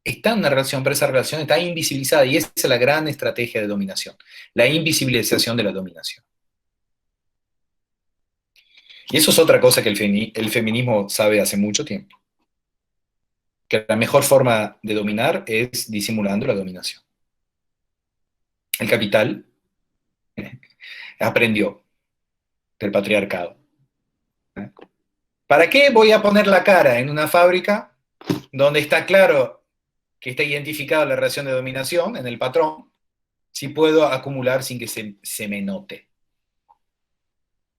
Está en una relación, pero esa relación está invisibilizada y esa es la gran estrategia de dominación, la invisibilización de la dominación. Y eso es otra cosa que el feminismo sabe hace mucho tiempo, que la mejor forma de dominar es disimulando la dominación. El capital aprendió del patriarcado. ¿Para qué voy a poner la cara en una fábrica donde está claro que está identificada la relación de dominación en el patrón, si puedo acumular sin que se me note?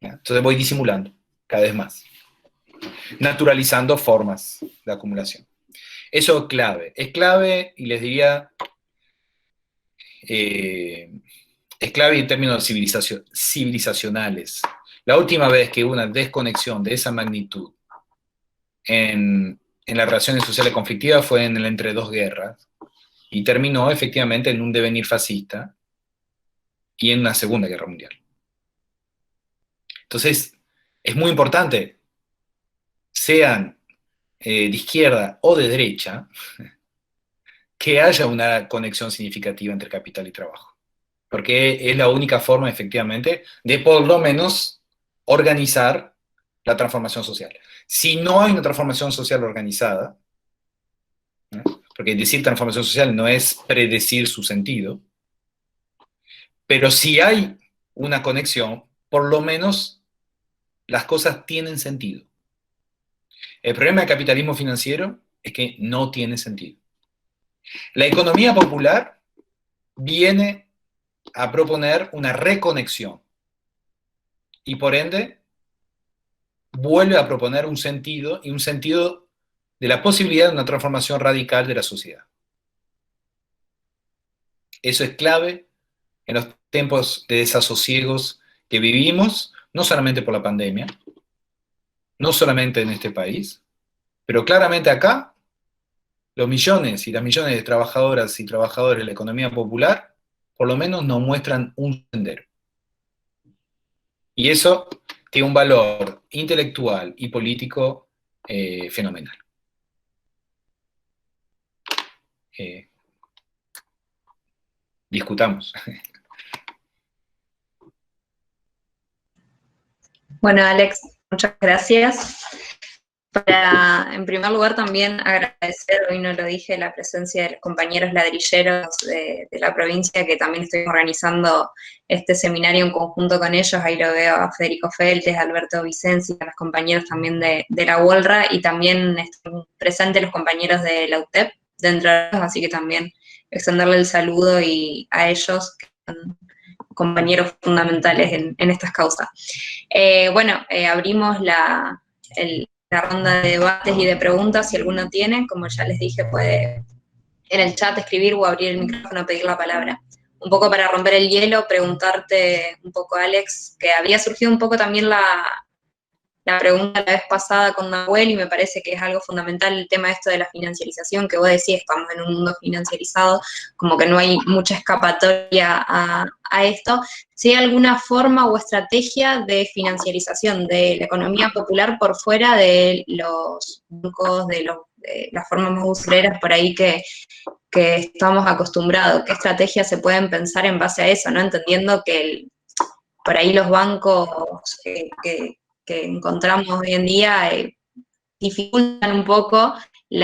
Entonces voy disimulando cada vez más, naturalizando formas de acumulación. Eso es clave y les diría, es clave en términos civilizacionales. La última vez que hubo una desconexión de esa magnitud en las relaciones sociales conflictivas fue en el entre dos guerras y terminó efectivamente en un devenir fascista y en una Segunda Guerra Mundial. Entonces, es muy importante, sean de izquierda o de derecha, que haya una conexión significativa entre capital y trabajo. Porque es la única forma, efectivamente, de por lo menos organizar la transformación social. Si no hay una transformación social organizada, ¿no? Porque decir transformación social no es predecir su sentido, pero si hay una conexión, por lo menos las cosas tienen sentido. El problema del capitalismo financiero es que no tiene sentido. La economía popular viene a proponer una reconexión y por ende vuelve a proponer un sentido y un sentido de la posibilidad de una transformación radical de la sociedad. Eso es clave en los tiempos de desasosiegos que vivimos, no solamente por la pandemia, no solamente en este país, pero claramente acá, los millones y las millones de trabajadoras y trabajadores de la economía popular, por lo menos nos muestran un sendero. Y eso tiene un valor intelectual y político fenomenal. Discutamos. Bueno, Alex, muchas gracias. En primer lugar, también agradecer, hoy no lo dije, la presencia de los compañeros ladrilleros de la provincia, que también estoy organizando este seminario en conjunto con ellos. Ahí lo veo a Federico Feltes, a Alberto Vicenzi, a los compañeros también de la UOLRA, y también están presentes los compañeros de la UTEP dentro de ellos, así que también extenderle el saludo y a ellos, que son compañeros fundamentales en estas causas. Abrimos la ronda de debates y de preguntas, si alguno tiene. Como ya les dije, puede en el chat escribir o abrir el micrófono, pedir la palabra. Un poco para romper el hielo, preguntarte un poco, Alex, que había surgido un poco también la pregunta la vez pasada con Nahuel, y me parece que es algo fundamental el tema esto de la financiarización, que vos decís, estamos en un mundo financiarizado, como que no hay mucha escapatoria a esto. Si hay alguna forma o estrategia de financiarización de la economía popular por fuera de los bancos, de las formas más usureras por ahí que estamos acostumbrados, ¿qué estrategias se pueden pensar en base a eso, ¿no? Entendiendo que por ahí los bancos que encontramos hoy en día dificultan un poco el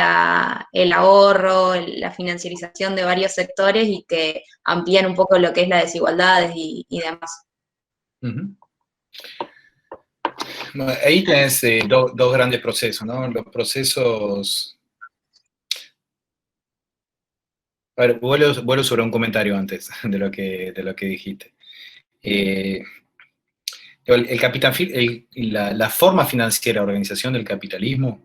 ahorro, la financiarización de varios sectores, y que amplían un poco lo que es las desigualdades y demás. Uh-huh. Bueno, ahí tenés dos grandes procesos, ¿no? Los procesos... A ver, vuelo sobre un comentario antes de lo que dijiste. La forma financiera, organización del capitalismo,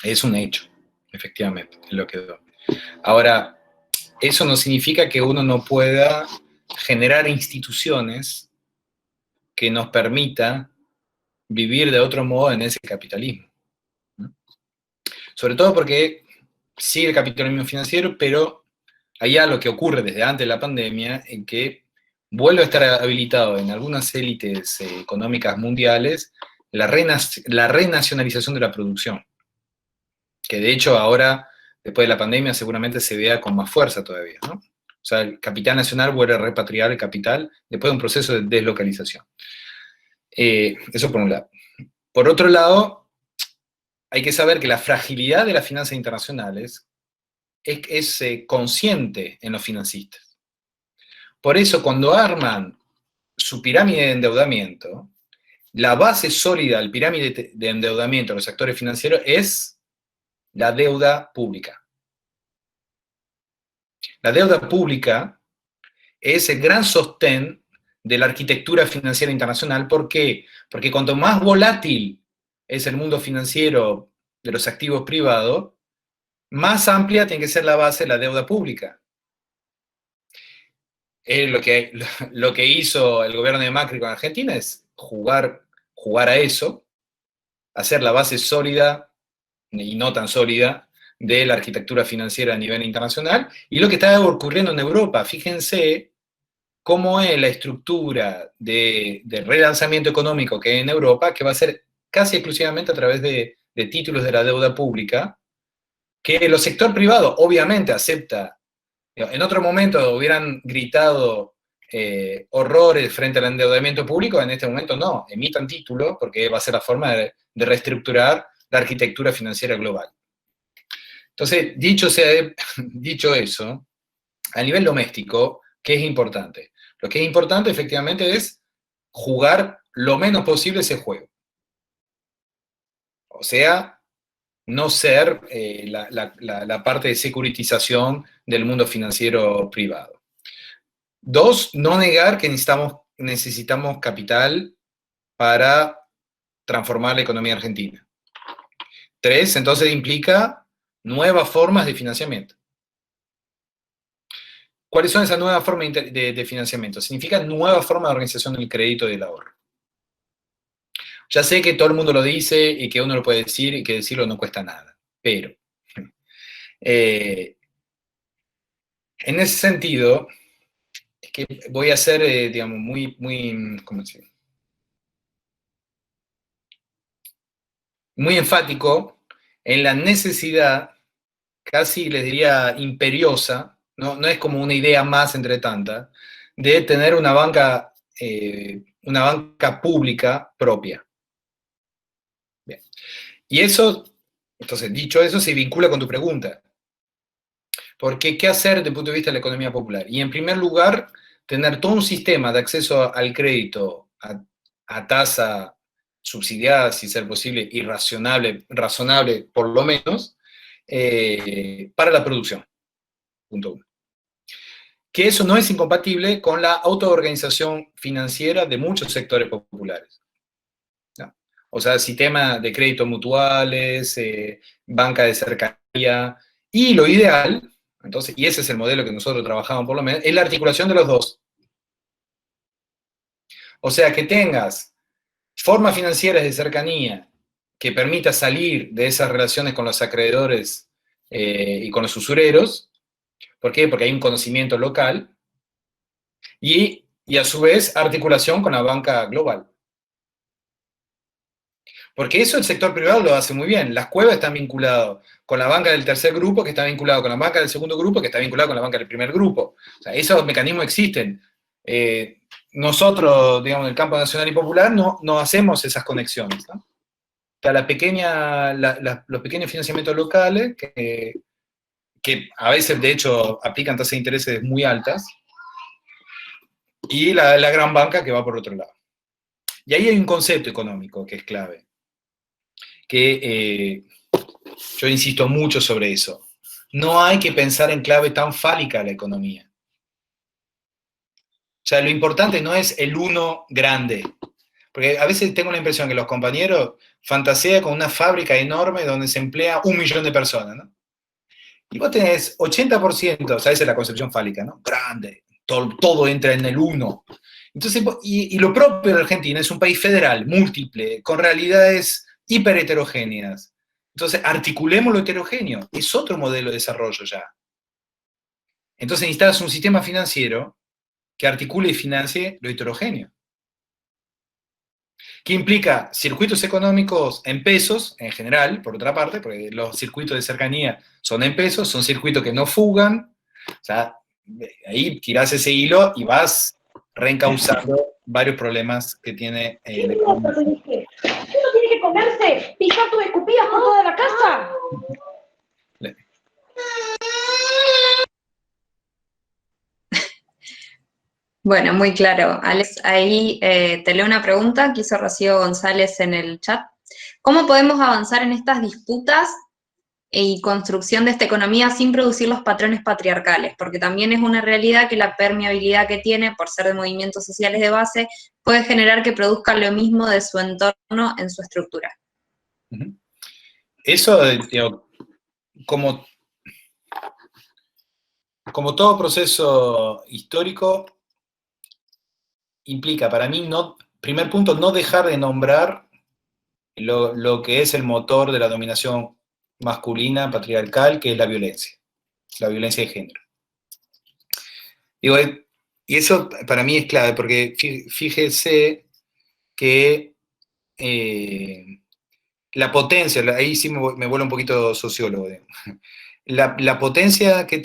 es un hecho, efectivamente, es lo que doy. Ahora, eso no significa que uno no pueda generar instituciones que nos permita vivir de otro modo en ese capitalismo, ¿no? Sobre todo porque sigue el capitalismo financiero, pero hay algo que ocurre desde antes de la pandemia, en que vuelve a estar habilitado en algunas élites económicas mundiales la renacionalización de la producción, que de hecho ahora, después de la pandemia, seguramente se vea con más fuerza todavía, ¿no? O sea, el capital nacional vuelve a repatriar el capital después de un proceso de deslocalización. Eso por un lado. Por otro lado, hay que saber que la fragilidad de las finanzas internacionales es consciente en los financistas. Por eso, cuando arman su pirámide de endeudamiento, la base sólida del pirámide de endeudamiento de los actores financieros es la deuda pública. La deuda pública es el gran sostén de la arquitectura financiera internacional. ¿Por qué? Porque cuanto más volátil es el mundo financiero de los activos privados, más amplia tiene que ser la base de la deuda pública. Lo que hizo el gobierno de Macri con Argentina es jugar a eso, hacer la base sólida y no tan sólida de la arquitectura financiera a nivel internacional, y lo que está ocurriendo en Europa. Fíjense cómo es la estructura de relanzamiento económico que hay en Europa, que va a ser casi exclusivamente a través de títulos de la deuda pública, que el sector privado obviamente acepta. En otro momento hubieran gritado horrores frente al endeudamiento público, en este momento no, emitan títulos, porque va a ser la forma de reestructurar la arquitectura financiera global. Entonces, dicho eso, a nivel doméstico, ¿qué es importante? Lo que es importante efectivamente es jugar lo menos posible ese juego. O sea, no ser la parte de securitización del mundo financiero privado. Dos, no negar que necesitamos capital para transformar la economía argentina. Tres, entonces implica nuevas formas de financiamiento. ¿Cuáles son esas nuevas formas de financiamiento? Significa nueva forma de organización del crédito y del ahorro. Ya sé que todo el mundo lo dice y que uno lo puede decir y que decirlo no cuesta nada, pero en ese sentido, es que voy a ser, digamos, ¿cómo decir? Muy enfático en la necesidad, casi les diría imperiosa, no es como una idea más entre tantas, de tener una banca una banca pública propia. Bien. Y eso, entonces, dicho eso, se vincula con tu pregunta. Porque, ¿qué hacer desde el punto de vista de la economía popular? Y en primer lugar, tener todo un sistema de acceso al crédito a tasa subsidiada, si ser posible, y razonable por lo menos, para la producción. Punto uno. Que eso no es incompatible con la autoorganización financiera de muchos sectores populares. ¿No? O sea, sistema de créditos mutuales, banca de cercanía, y lo ideal, entonces, y ese es el modelo que nosotros trabajamos por lo menos, es la articulación de los dos. O sea, que tengas formas financieras de cercanía que permita salir de esas relaciones con los acreedores y con los usureros. ¿Por qué? Porque hay un conocimiento local y a su vez articulación con la banca global. Porque eso el sector privado lo hace muy bien. Las cuevas están vinculadas con la banca del tercer grupo, que está vinculado con la banca del segundo grupo, que está vinculado con la banca del primer grupo. O sea, esos mecanismos existen. Nosotros, digamos, en el campo nacional y popular, no hacemos esas conexiones, ¿no? O sea, los pequeños financiamientos locales, que a veces, de hecho, aplican tasas de intereses muy altas, y la gran banca que va por otro lado. Y ahí hay un concepto económico que es clave, que yo insisto mucho sobre eso. No hay que pensar en clave tan fálica la economía. O sea, lo importante no es el uno grande, porque a veces tengo la impresión que los compañeros fantasean con una fábrica enorme donde se emplea 1 millón de personas, ¿no? Y vos tenés 80%, o sea, esa es la concepción fálica, ¿no? Grande, todo entra en el uno. Entonces, y lo propio de Argentina es un país federal, múltiple, con realidades hiper heterogéneas. Entonces, articulemos lo heterogéneo. Es otro modelo de desarrollo ya. Entonces, necesitas un sistema financiero que articule y financie lo heterogéneo. ¿Qué implica? Circuitos económicos en pesos, en general, por otra parte, porque los circuitos de cercanía son en pesos, son circuitos que no fugan. O sea, ahí tirás ese hilo y vas reencauzando varios problemas que tiene la economía. ¿Uno tiene que comerse pijatos escupidas por toda la casa? Bueno, muy claro. Alex, ahí te leo una pregunta que hizo Rocío González en el chat. ¿Cómo podemos avanzar en estas disputas y construcción de esta economía sin producir los patrones patriarcales? Porque también es una realidad que la permeabilidad que tiene, por ser de movimientos sociales de base, puede generar que produzcan lo mismo de su entorno en su estructura. Eso, digo, como todo proceso histórico, implica para mí, primer punto, no dejar de nombrar lo que es el motor de la dominación masculina, patriarcal, que es la violencia de género. Digo, y eso para mí es clave, porque fíjese que la potencia, ahí sí me vuelvo un poquito sociólogo, la potencia que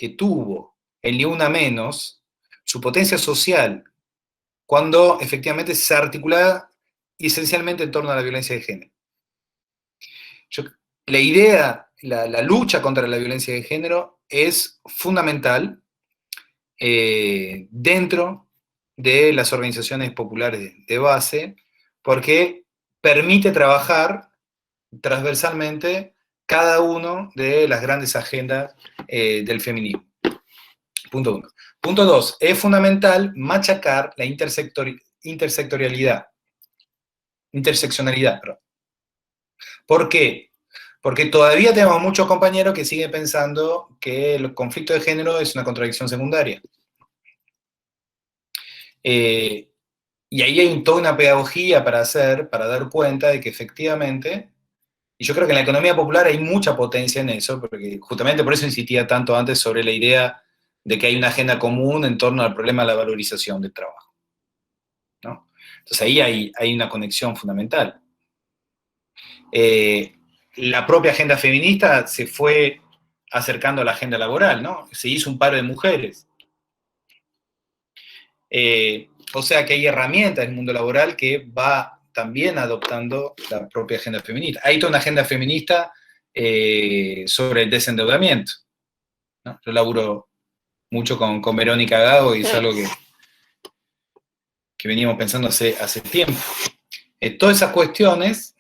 tuvo el Ni Una Menos, su potencia social, cuando efectivamente se articula esencialmente en torno a la violencia de género. La idea, la lucha contra la violencia de género es fundamental dentro de las organizaciones populares de base, porque permite trabajar transversalmente cada uno de las grandes agendas del feminismo. Punto uno. Punto dos, es fundamental machacar la interseccionalidad. Perdón. ¿Por qué? Porque todavía tenemos muchos compañeros que siguen pensando que el conflicto de género es una contradicción secundaria. Y ahí hay toda una pedagogía para hacer, para dar cuenta de que efectivamente, y yo creo que en la economía popular hay mucha potencia en eso, porque justamente por eso insistía tanto antes sobre la idea de que hay una agenda común en torno al problema de la valorización del trabajo, ¿no? Entonces ahí hay una conexión fundamental. La propia agenda feminista se fue acercando a la agenda laboral, ¿no? Se hizo un paro de mujeres. O sea que hay herramientas en el mundo laboral que va también adoptando la propia agenda feminista. Hay toda una agenda feminista sobre el desendeudamiento, ¿no? Yo laburo mucho con Verónica Gago y es algo que veníamos pensando hace tiempo. Todas esas cuestiones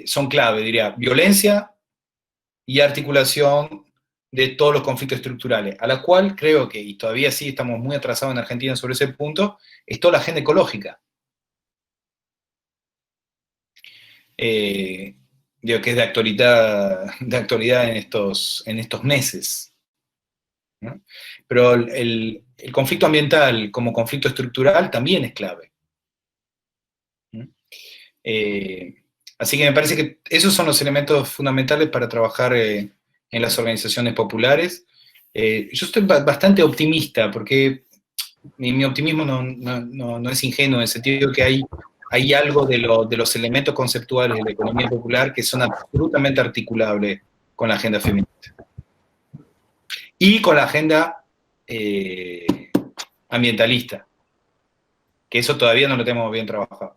son clave, diría, violencia y articulación de todos los conflictos estructurales, a la cual creo que, y todavía sí estamos muy atrasados en Argentina sobre ese punto, es toda la agenda ecológica. Digo que es de actualidad en estos meses, ¿no? Pero el conflicto ambiental como conflicto estructural también es clave, ¿no? Así que me parece que esos son los elementos fundamentales para trabajar en las organizaciones populares. Yo estoy bastante optimista, porque mi optimismo no es ingenuo, en el sentido que hay algo de los elementos conceptuales de la economía popular que son absolutamente articulables con la agenda feminista. Y con la agenda ambientalista, que eso todavía no lo tenemos bien trabajado.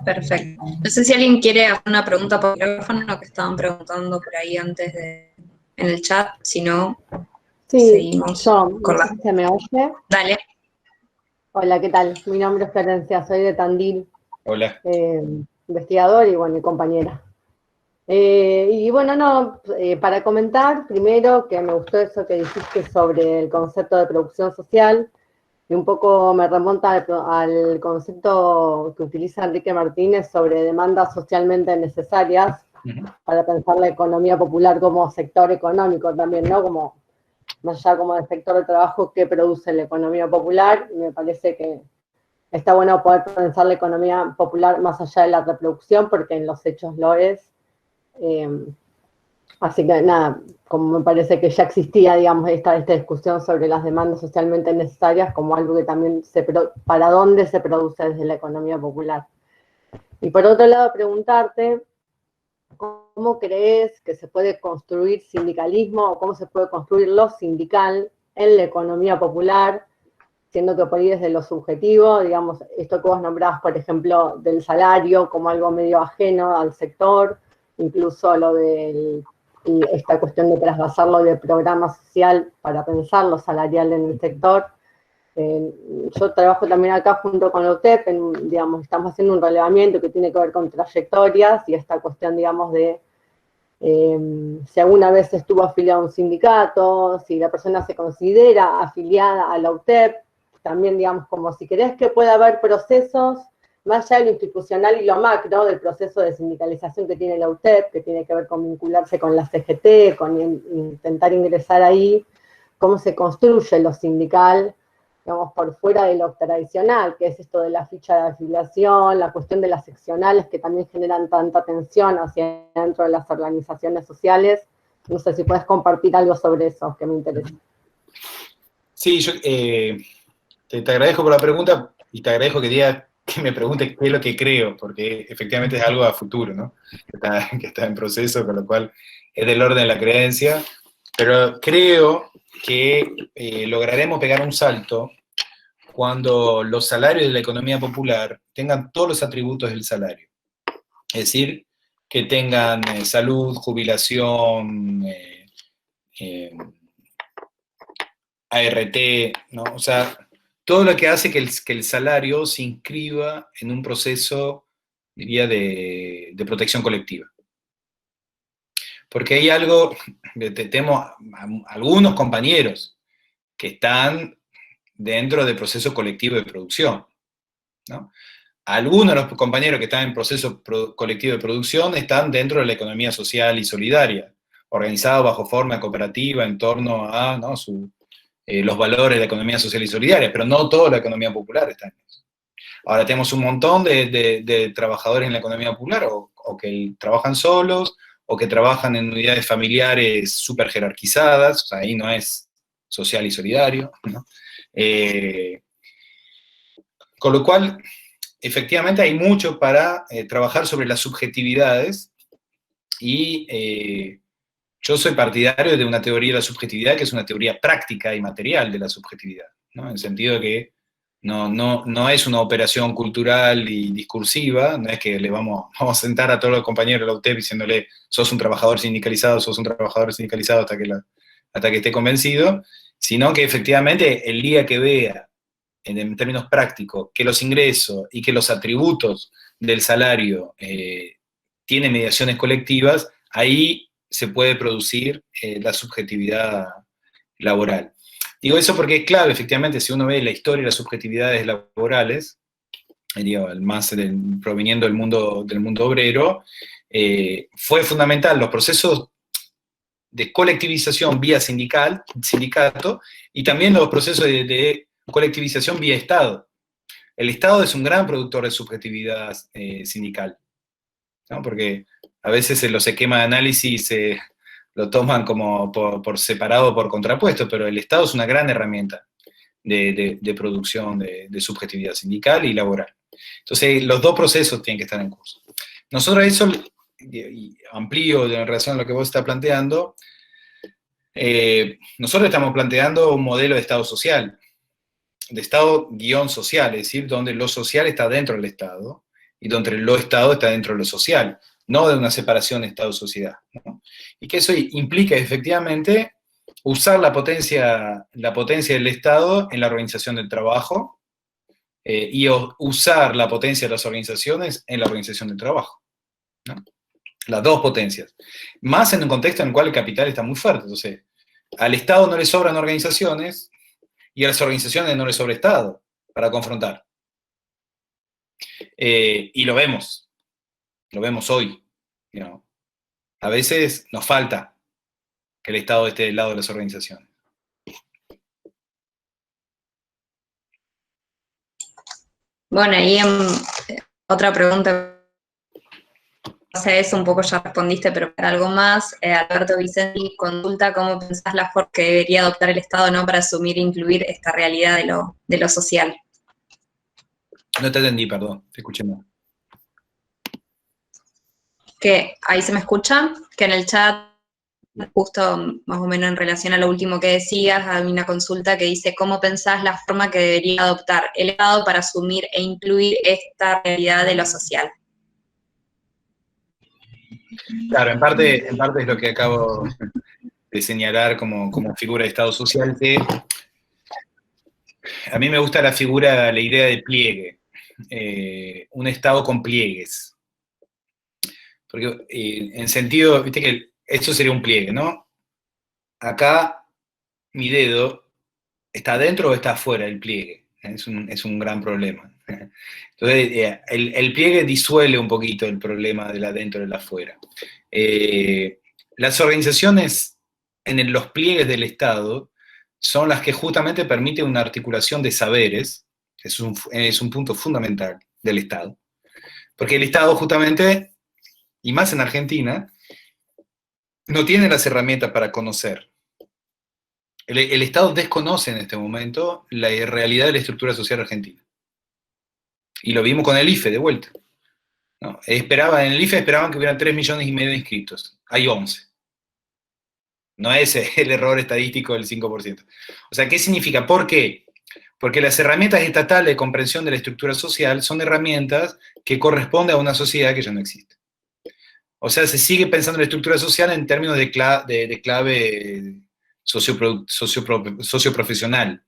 Perfecto. No sé si alguien quiere hacer una pregunta por micrófono, que estaban preguntando por ahí antes en el chat, si no, Sí, seguimos yo, con no sé si se me oye. Dale. Hola, ¿qué tal? Mi nombre es Florencia, soy de Tandil, Hola. investigador y bueno, y compañera. Y bueno, para comentar, primero que me gustó eso que dijiste sobre el concepto de producción social, y un poco me remonta al concepto que utiliza Enrique Martínez sobre demandas socialmente necesarias, para pensar la economía popular como sector económico también, ¿no? Como, más allá como del sector de trabajo que produce la economía popular, y me parece que está bueno poder pensar la economía popular más allá de la reproducción, porque en los hechos lo es. Así que nada, como me parece que ya existía, digamos, esta discusión sobre las demandas socialmente necesarias como algo que también para dónde se produce desde la economía popular. Y por otro lado, preguntarte, ¿cómo crees que se puede construir sindicalismo o cómo se puede construir lo sindical en la economía popular, siendo que por ahí desde lo subjetivo, digamos, esto que vos nombrabas, por ejemplo, del salario como algo medio ajeno al sector, incluso lo de esta cuestión de trasvasarlo de programa social para pensar lo salarial en el sector? Yo trabajo también acá junto con la UTEP, digamos, estamos haciendo un relevamiento que tiene que ver con trayectorias y esta cuestión, digamos, de si alguna vez estuvo afiliado a un sindicato, si la persona se considera afiliada a la UTEP, también, digamos, como si querés que pueda haber procesos, más allá de lo institucional y lo macro, del proceso de sindicalización que tiene la UTEP, que tiene que ver con vincularse con la CGT, con intentar ingresar ahí, cómo se construye lo sindical, digamos, por fuera de lo tradicional, que es esto de la ficha de afiliación, la cuestión de las seccionales que también generan tanta tensión hacia dentro de las organizaciones sociales. No sé si puedes compartir algo sobre eso, que me interesa. Sí, yo te agradezco por la pregunta y te agradezco que me preguntes qué es lo que creo, porque efectivamente es algo a futuro, ¿no? Que está en proceso, con lo cual es del orden de la creencia, pero creo que lograremos pegar un salto cuando los salarios de la economía popular tengan todos los atributos del salario. Es decir, que tengan salud, jubilación, ART, ¿no? O sea, todo lo que hace que el salario se inscriba en un proceso, diría, de protección colectiva. Porque hay algo, tenemos algunos compañeros que están dentro del proceso colectivo de producción, ¿no? Algunos de los compañeros que están en proceso colectivo de producción están dentro de la economía social y solidaria, organizados bajo forma cooperativa en torno a, ¿no?, los valores de la economía social y solidaria, pero no toda la economía popular está en eso. Ahora tenemos un montón de trabajadores en la economía popular, o que trabajan solos, o que trabajan en unidades familiares súper jerarquizadas, o sea, ahí no es social y solidario, ¿no? Con lo cual, efectivamente hay mucho para trabajar sobre las subjetividades, y yo soy partidario de una teoría de la subjetividad que es una teoría práctica y material de la subjetividad, ¿no? En el sentido de que no es una operación cultural y discursiva, no es que le vamos a sentar a todos los compañeros de la UTEP diciéndole, sos un trabajador sindicalizado hasta que esté convencido, sino que efectivamente el día que vea, en términos prácticos, que los ingresos y que los atributos del salario tienen mediaciones colectivas, ahí se puede producir la subjetividad laboral. Digo eso porque es clave, efectivamente, si uno ve la historia de las subjetividades laborales, proveniendo del mundo obrero, fue fundamental los procesos de colectivización vía sindicato, y también los procesos de colectivización vía Estado. El Estado es un gran productor de subjetividad sindical, ¿no? Porque a veces en los esquemas de análisis lo toman como por separado, por contrapuesto, pero el Estado es una gran herramienta de producción de subjetividad sindical y laboral. Entonces, los dos procesos tienen que estar en curso. Nosotros eso, y amplío en relación a lo que vos estás planteando, nosotros estamos planteando un modelo de Estado social, de Estado-social, es decir, donde lo social está dentro del Estado, y donde lo Estado está dentro de lo social, no de una separación Estado-sociedad, ¿no? Y que eso implica efectivamente usar la potencia del Estado en la organización del trabajo, y usar la potencia de las organizaciones en la organización del trabajo, ¿no? Las dos potencias. Más en un contexto en el cual el capital está muy fuerte. Entonces, al Estado no le sobran organizaciones, y a las organizaciones no les sobra Estado para confrontar. Y lo vemos hoy, ¿no? A veces nos falta que el Estado esté del lado de las organizaciones. Bueno, ahí otra pregunta, o sea, eso un poco ya respondiste, pero para algo más, Alberto Vicenti consulta cómo pensás la forma que debería adoptar el Estado, ¿no?, para asumir e incluir esta realidad de lo social. No te entendí, perdón, te escuché mal. Que ahí se me escucha, que en el chat, justo más o menos en relación a lo último que decías, hay una consulta que dice, ¿cómo pensás la forma que debería adoptar el Estado para asumir e incluir esta realidad de lo social? Claro, en parte es lo que acabo de señalar como figura de Estado social, que a mí me gusta la idea de pliegue, un Estado con pliegues. Porque en sentido, viste que esto sería un pliegue, ¿no? Acá mi dedo está dentro o está afuera del pliegue. Es un gran problema. Entonces, el pliegue disuele un poquito el problema del adentro y del afuera. Las organizaciones en los pliegues del Estado son las que justamente permiten una articulación de saberes, es un punto fundamental del Estado. Porque el Estado justamente, y más en Argentina, no tiene las herramientas para conocer. El Estado desconoce en este momento la realidad de la estructura social argentina. Y lo vimos con el IFE de vuelta, ¿no? En el IFE esperaban que hubieran 3,5 millones de inscritos. Hay 11. No es el error estadístico del 5%. O sea, ¿qué significa? ¿Por qué? Porque las herramientas estatales de comprensión de la estructura social son herramientas que corresponden a una sociedad que ya no existe. O sea, se sigue pensando en la estructura social en términos de clave socioprofesional.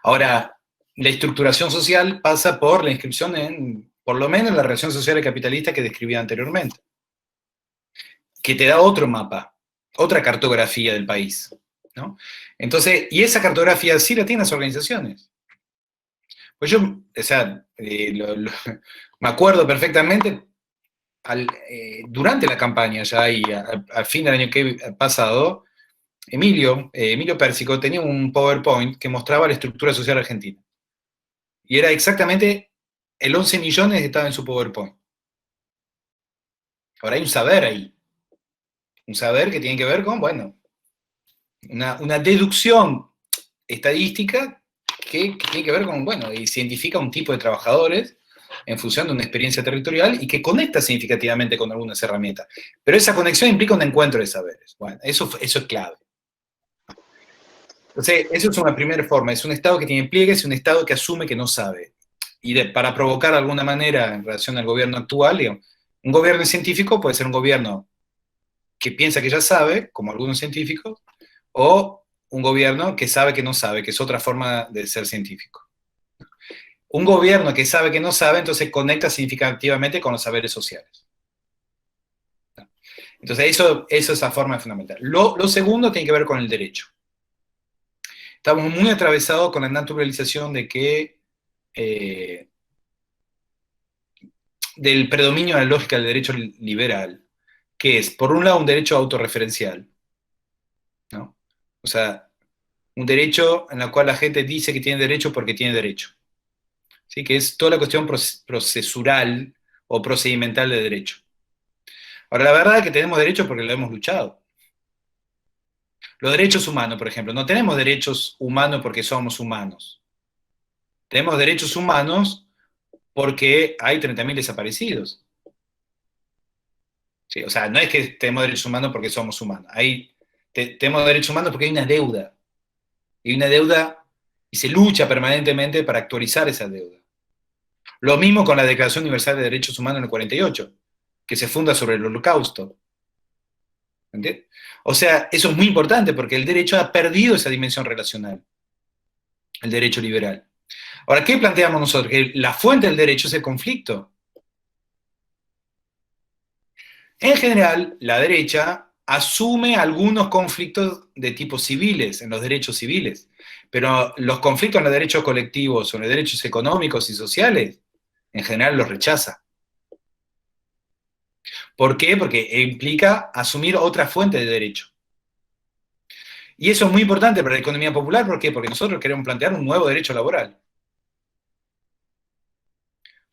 Ahora, la estructuración social pasa por la inscripción por lo menos, en las relaciones sociales capitalistas que describía anteriormente, que te da otro mapa, otra cartografía del país, ¿no? Entonces, y esa cartografía sí la tienen las organizaciones. Pues yo, o sea, me acuerdo perfectamente, durante la campaña ya y al fin del año pasado, Emilio Pérsico tenía un PowerPoint que mostraba la estructura social argentina. Y era exactamente el 11 millones que estaba en su PowerPoint. Ahora hay un saber ahí. Un saber que tiene que ver con, bueno, una deducción estadística que tiene que ver con, bueno, identifica un tipo de trabajadores en función de una experiencia territorial y que conecta significativamente con algunas herramientas. Pero esa conexión implica un encuentro de saberes. Bueno, eso es clave. Entonces, eso es una primera forma, es un Estado que tiene pliegues, un Estado que asume que no sabe. Y para provocar de alguna manera en relación al gobierno actual, digamos, un gobierno científico puede ser un gobierno que piensa que ya sabe, como algunos científicos, o un gobierno que sabe que no sabe, que es otra forma de ser científico. Un gobierno que sabe que no sabe, entonces conecta significativamente con los saberes sociales. Entonces, eso es la forma fundamental. Lo segundo tiene que ver con el derecho. Estamos muy atravesados con la naturalización de que del predominio de la lógica del derecho liberal, que es, por un lado, un derecho autorreferencial, ¿no? O sea, un derecho en el cual la gente dice que tiene derecho porque tiene derecho. ¿Sí? Que es toda la cuestión procesural o procedimental de derecho. Ahora, la verdad es que tenemos derechos porque lo hemos luchado. Los derechos humanos, por ejemplo, no tenemos derechos humanos porque somos humanos. Tenemos derechos humanos porque hay 30.000 desaparecidos. ¿Sí? O sea, no es que tenemos derechos humanos porque somos humanos. Tenemos derechos humanos porque hay una deuda. Y una deuda, y se lucha permanentemente para actualizar esa deuda. Lo mismo con la Declaración Universal de Derechos Humanos en el 48, que se funda sobre el Holocausto. ¿Entiendes? O sea, eso es muy importante porque el derecho ha perdido esa dimensión relacional, el derecho liberal. Ahora, ¿qué planteamos nosotros? Que la fuente del derecho es el conflicto. En general, la derecha asume algunos conflictos de tipo civiles, en los derechos civiles, pero los conflictos en los derechos colectivos o en los derechos económicos y sociales, en general los rechaza. ¿Por qué? Porque implica asumir otra fuente de derecho. Y eso es muy importante para la economía popular, ¿por qué? Porque nosotros queremos plantear un nuevo derecho laboral.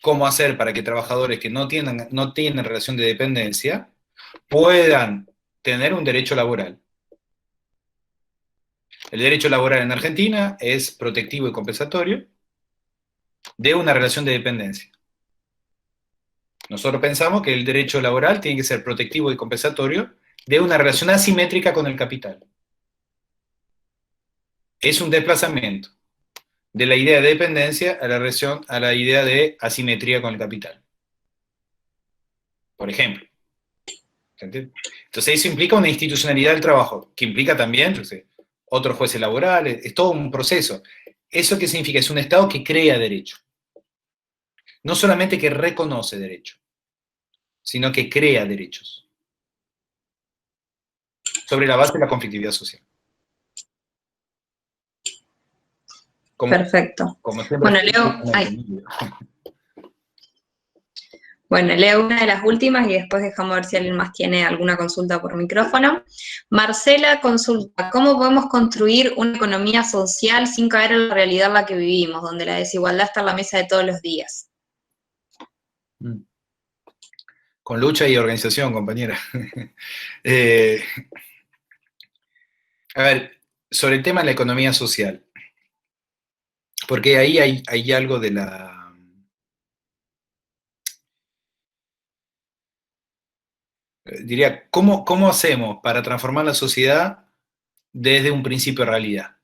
¿Cómo hacer para que trabajadores que no tienen relación de dependencia puedan tener un derecho laboral? El derecho laboral en Argentina es protectivo y compensatorio de una relación de dependencia. Nosotros pensamos que el derecho laboral tiene que ser protectivo y compensatorio de una relación asimétrica con el capital. Es un desplazamiento de la idea de dependencia a la idea de asimetría con el capital. Por ejemplo. Entonces eso implica una institucionalidad del trabajo, que implica también, entonces, otros jueces laborales, es todo un proceso. ¿Eso qué significa? Es un Estado que crea derecho. No solamente que reconoce derecho, sino que crea derechos. Sobre la base de la conflictividad social. Perfecto. Como bueno, leo una de las últimas y después dejamos ver si alguien más tiene alguna consulta por micrófono. Marcela consulta, ¿cómo podemos construir una economía social sin caer en la realidad en la que vivimos, donde la desigualdad está en la mesa de todos los días? Con lucha y organización, compañera. A ver, sobre el tema de la economía social, porque ahí hay algo de la... Diría, ¿cómo hacemos para transformar la sociedad desde un principio de realidad?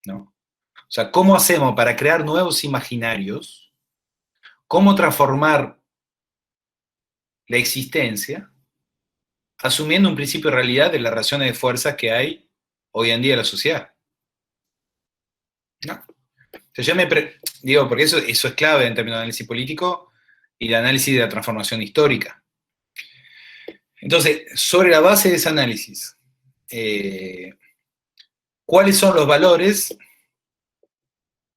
¿No? O sea, ¿cómo hacemos para crear nuevos imaginarios? ¿Cómo transformar la existencia asumiendo un principio de realidad de las relaciones de fuerzas que hay hoy en día en la sociedad? ¿No? Entonces yo digo, porque eso es clave en términos de análisis político y de análisis de la transformación histórica. Entonces, sobre la base de ese análisis, ¿cuáles son los valores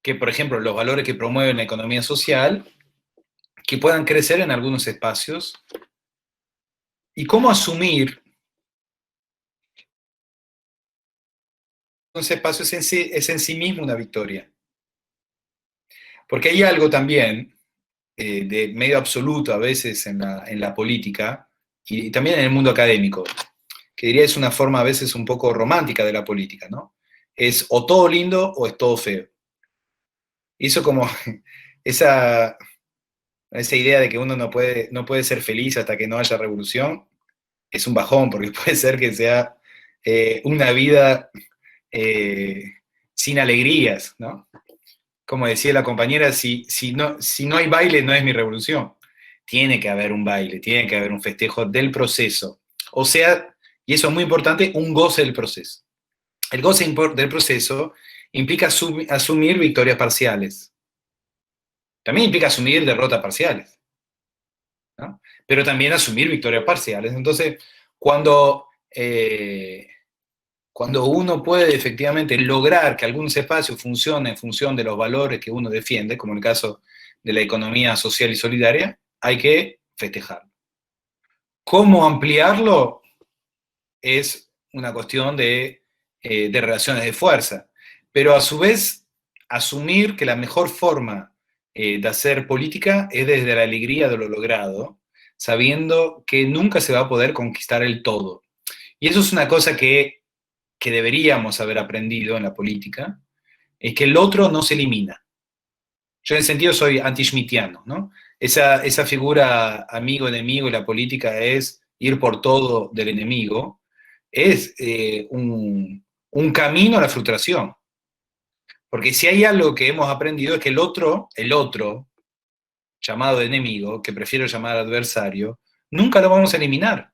que, por ejemplo, los valores que promueven la economía social, que puedan crecer en algunos espacios? ¿Y cómo asumir ese espacio es en sí mismo una victoria? Porque hay algo también de medio absoluto a veces en la política y también en el mundo académico, que diría es una forma a veces un poco romántica de la política, ¿no? Es o todo lindo o es todo feo. Y eso como, esa Esa idea de que uno no puede ser feliz hasta que no haya revolución es un bajón, porque puede ser que sea una vida sin alegrías, ¿no? Como decía la compañera, si no hay baile, no es mi revolución. Tiene que haber un baile, tiene que haber un festejo del proceso. O sea, y eso es muy importante, un goce del proceso. El goce del proceso implica asumir victorias parciales. También implica asumir derrotas parciales, ¿no? Pero también asumir victorias parciales. Entonces, cuando uno puede efectivamente lograr que algunos espacios funcionen en función de los valores que uno defiende, como en el caso de la economía social y solidaria, hay que festejarlo. ¿Cómo ampliarlo? Es una cuestión de relaciones de fuerza, pero a su vez asumir que la mejor forma de hacer política es desde la alegría de lo logrado, sabiendo que nunca se va a poder conquistar el todo. Y eso es una cosa que deberíamos haber aprendido en la política, es que el otro no se elimina. Yo en ese sentido soy anti-schmittiano, ¿no? Esa figura amigo-enemigo en la política es ir por todo del enemigo, es un camino a la frustración. Porque si hay algo que hemos aprendido es que el otro, llamado enemigo, que prefiero llamar adversario, nunca lo vamos a eliminar.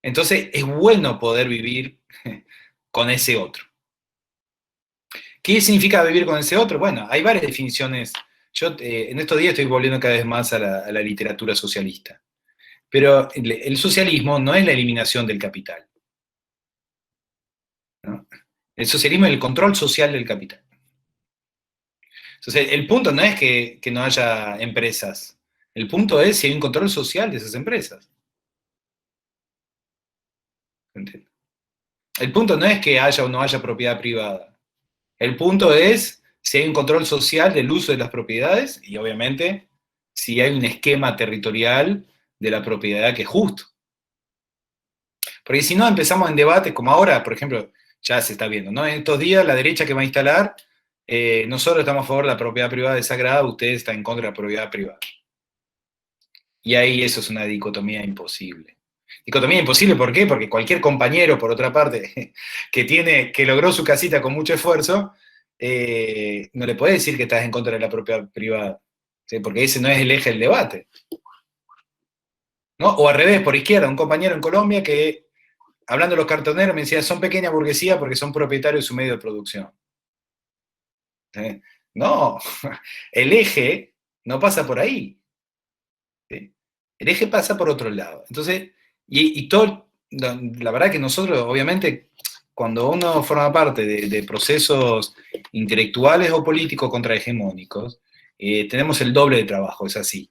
Entonces es bueno poder vivir con ese otro. ¿Qué significa vivir con ese otro? Bueno, hay varias definiciones. Yo en estos días estoy volviendo cada vez más a la literatura socialista. Pero el socialismo no es la eliminación del capital, ¿no? El socialismo es el control social del capital. Entonces, el punto no es que no haya empresas. El punto es si hay un control social de esas empresas. ¿Entiendes? El punto no es que haya o no haya propiedad privada. El punto es si hay un control social del uso de las propiedades y, obviamente, si hay un esquema territorial de la propiedad que es justo. Porque si no empezamos en debates, como ahora, por ejemplo, ya se está viendo, ¿no? En estos días la derecha que va a instalar, nosotros estamos a favor de la propiedad privada desagrada, ustedes están en contra de la propiedad privada. Y ahí eso es una dicotomía imposible. Dicotomía imposible, ¿por qué? Porque cualquier compañero, por otra parte, que logró su casita con mucho esfuerzo, no le puede decir que estás en contra de la propiedad privada, ¿sí? Porque ese no es el eje del debate, ¿no? O al revés, por izquierda, un compañero en Colombia que, hablando de los cartoneros, me decía, son pequeña burguesía porque son propietarios de su medio de producción. ¿Sí? No, el eje no pasa por ahí. ¿Sí? El eje pasa por otro lado. Entonces, y todo, la verdad que nosotros, obviamente, cuando uno forma parte de procesos intelectuales o políticos contrahegemónicos, tenemos el doble de trabajo, es así.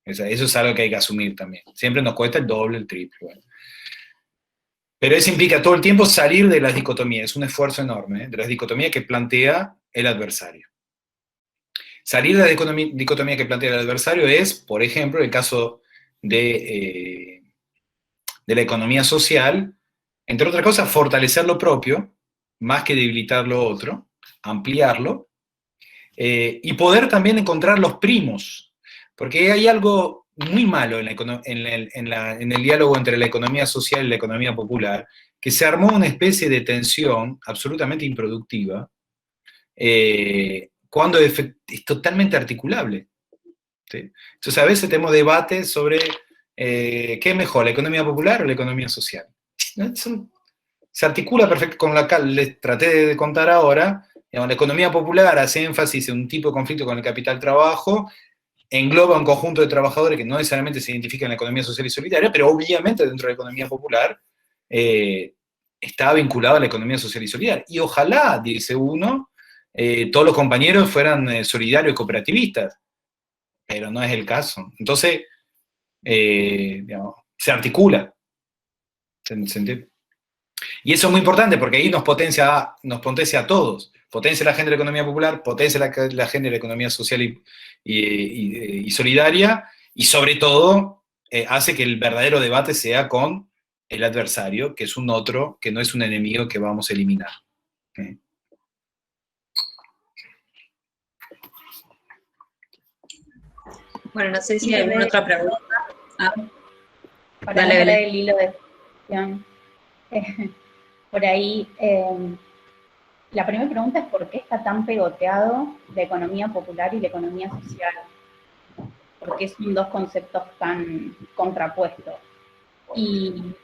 Eso es algo que hay que asumir también. Siempre nos cuesta el doble, el triple. Bueno. Pero eso implica todo el tiempo salir de las dicotomías, es un esfuerzo enorme, de las dicotomías que plantea el adversario. Salir de la dicotomía que plantea el adversario es, por ejemplo, el caso de la economía social, entre otras cosas, fortalecer lo propio, más que debilitar lo otro, ampliarlo, y poder también encontrar los primos, porque hay algo muy malo en el diálogo entre la economía social y la economía popular, que se armó una especie de tensión absolutamente improductiva, cuando es totalmente articulable. ¿Sí? Entonces a veces tenemos debates sobre qué es mejor, la economía popular o la economía social. Se articula perfecto con la que les traté de contar ahora. Digamos, la economía popular hace énfasis en un tipo de conflicto con el capital-trabajo, engloba un conjunto de trabajadores que no necesariamente se identifican en la economía social y solidaria, pero obviamente dentro de la economía popular está vinculado a la economía social y solidaria. Y ojalá, dice uno, todos los compañeros fueran solidarios y cooperativistas, pero no es el caso. Entonces, digamos, se articula. ¿Se entiende? Y eso es muy importante porque ahí nos potencia a todos. Potencia la agenda de la economía popular, potencia la agenda de la economía social y solidaria, y sobre todo hace que el verdadero debate sea con el adversario, que es un otro, que no es un enemigo que vamos a eliminar. Bueno, no sé si Y hay alguna de- otra pregunta. Ah, Para Dale, no Belén. perder el hilo de discusión. Por ahí, la primera pregunta es ¿por qué está tan pegoteado la economía popular y la economía social? Porque son dos conceptos tan contrapuestos. Y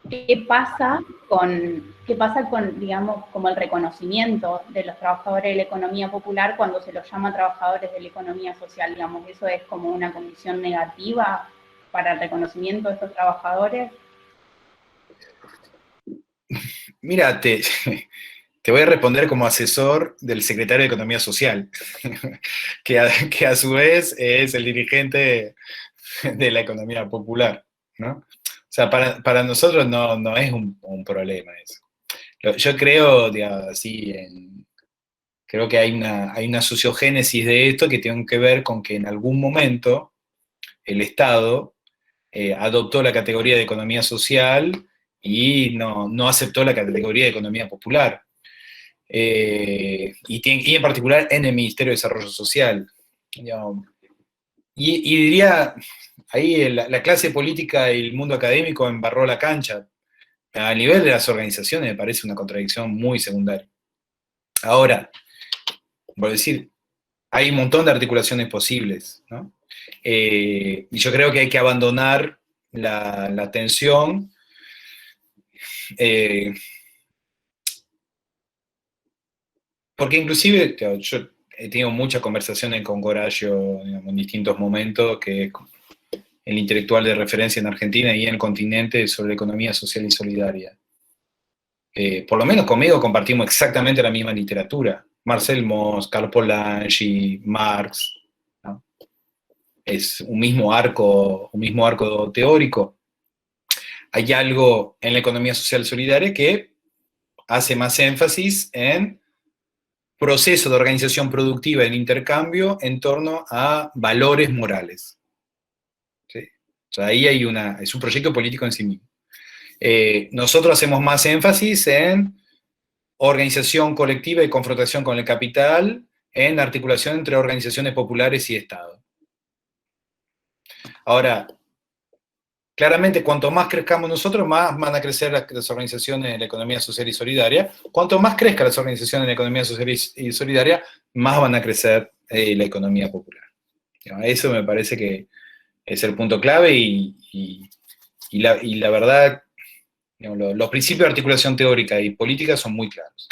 qué pasa con, digamos, como el reconocimiento de los trabajadores de la economía popular cuando se los llama trabajadores de la economía social? Digamos, ¿eso es como una condición negativa para el reconocimiento de estos trabajadores? Mira, te voy a responder como asesor del secretario de Economía Social, que a su vez es el dirigente de la economía popular, ¿no? O sea, para nosotros no es un problema eso. Yo creo, digamos, así, creo que hay una sociogénesis de esto que tiene que ver con que en algún momento el Estado adoptó la categoría de economía social y no aceptó la categoría de economía popular. Y en particular en el Ministerio de Desarrollo Social. Digamos. Y diría, ahí la clase política y el mundo académico embarró la cancha. A nivel de las organizaciones me parece una contradicción muy secundaria. Ahora, por decir, hay un montón de articulaciones posibles, ¿no? Y yo creo que hay que abandonar la tensión. Porque inclusive yo he tenido muchas conversaciones con Horacio, digamos, en distintos momentos, que es el intelectual de referencia en Argentina y en el continente sobre economía social y solidaria. Por lo menos conmigo compartimos exactamente la misma literatura. Marcel Mauss, Karl Polanyi, Marx, ¿no? Es un mismo arco teórico. Hay algo en la economía social solidaria que hace más énfasis en proceso de organización productiva en intercambio en torno a valores morales. ¿Sí? O sea, ahí es un proyecto político en sí mismo. Nosotros hacemos más énfasis en organización colectiva y confrontación con el capital, en articulación entre organizaciones populares y Estado. Ahora, claramente, cuanto más crezcamos nosotros, más van a crecer las organizaciones de la economía social y solidaria. Cuanto más crezcan las organizaciones de la economía social y solidaria, más van a crecer la economía popular. Eso me parece que es el punto clave y la verdad, digamos, los principios de articulación teórica y política son muy claros.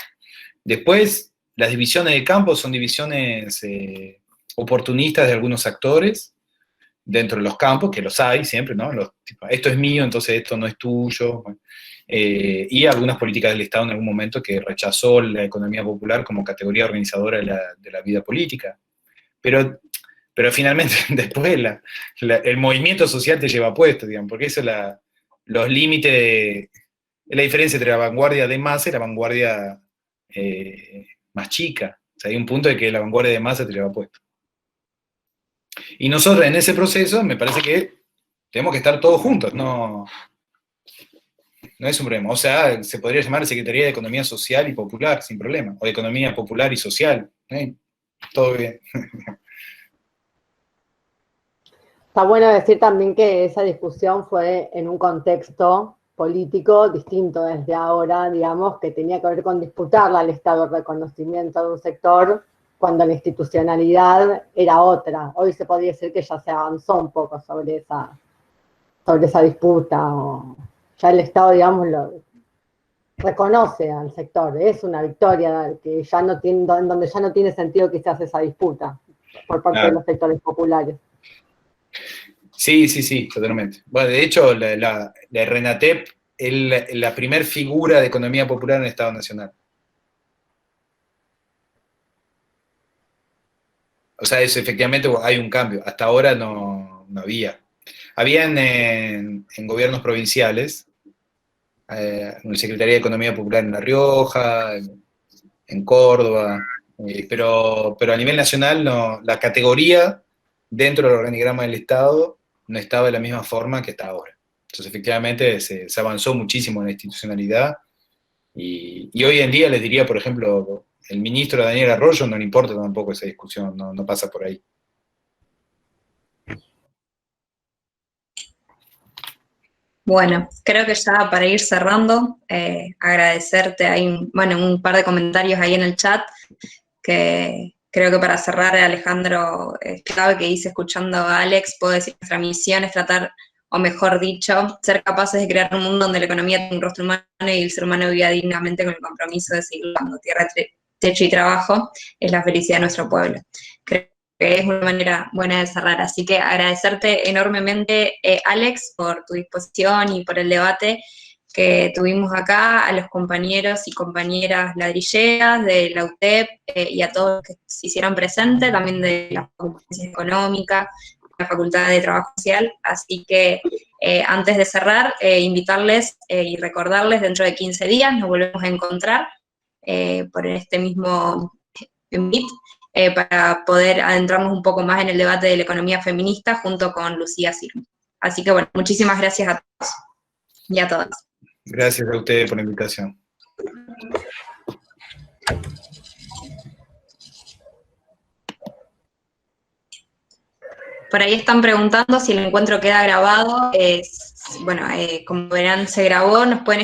Después, las divisiones de campo son divisiones oportunistas de algunos actores dentro de los campos, que los hay siempre, ¿no? Esto es mío, entonces esto no es tuyo. Bueno, y algunas políticas del Estado en algún momento que rechazó la economía popular como categoría organizadora de la vida política. Pero finalmente después el movimiento social te lleva puesto, digamos, porque eso es los límites, es la diferencia entre la vanguardia de masa y la vanguardia más chica. O sea, hay un punto de que la vanguardia de masa te lleva puesto. Y nosotros en ese proceso me parece que tenemos que estar todos juntos, no es un problema. O sea, se podría llamar Secretaría de Economía Social y Popular, sin problema, o de Economía Popular y Social. Todo bien. Está bueno decir también que esa discusión fue en un contexto político distinto desde ahora, digamos, que tenía que ver con disputarle al Estado el reconocimiento de un sector cuando la institucionalidad era otra. Hoy se podría decir que ya se avanzó un poco sobre esa disputa. Ya el Estado, digamos, reconoce al sector. Es una victoria que ya no tiene, donde ya no tiene sentido que se hace esa disputa por parte de los sectores populares. Sí, totalmente. Bueno, de hecho, la RENATEP es la primer figura de economía popular en el Estado Nacional. O sea, efectivamente hay un cambio. Hasta ahora no había. Había en gobiernos provinciales, en la Secretaría de Economía Popular en La Rioja, en Córdoba, pero a nivel nacional la categoría dentro del organigrama del Estado no estaba de la misma forma que está ahora. Entonces, efectivamente, se avanzó muchísimo en la institucionalidad y hoy en día les diría, por ejemplo, el ministro Daniel Arroyo no le importa tampoco esa discusión, no pasa por ahí. Bueno, creo que ya para ir cerrando, agradecerte, hay un par de comentarios ahí en el chat que creo que para cerrar, Alejandro, es clave que hice escuchando a Alex, puedo decir que nuestra misión es tratar, o mejor dicho, ser capaces de crear un mundo donde la economía tenga un rostro humano y el ser humano viva dignamente con el compromiso de seguir dando tierra, techo y trabajo, es la felicidad de nuestro pueblo. Creo que es una manera buena de cerrar. Así que agradecerte enormemente, Alex, por tu disposición y por el debate que tuvimos acá, a los compañeros y compañeras ladrilleras de la UTEP y a todos los que se hicieron presentes, también de la Facultad de Ciencias Económicas, la Facultad de Trabajo Social. Así que antes de cerrar, invitarles y recordarles, dentro de 15 días nos volvemos a encontrar por este mismo Meet, para poder adentrarnos un poco más en el debate de la economía feminista junto con Lucía Sirmo. Así que bueno, muchísimas gracias a todos y a todas. Gracias a ustedes por la invitación. Por ahí están preguntando si el encuentro queda grabado. Bueno, como verán, se grabó, nos pueden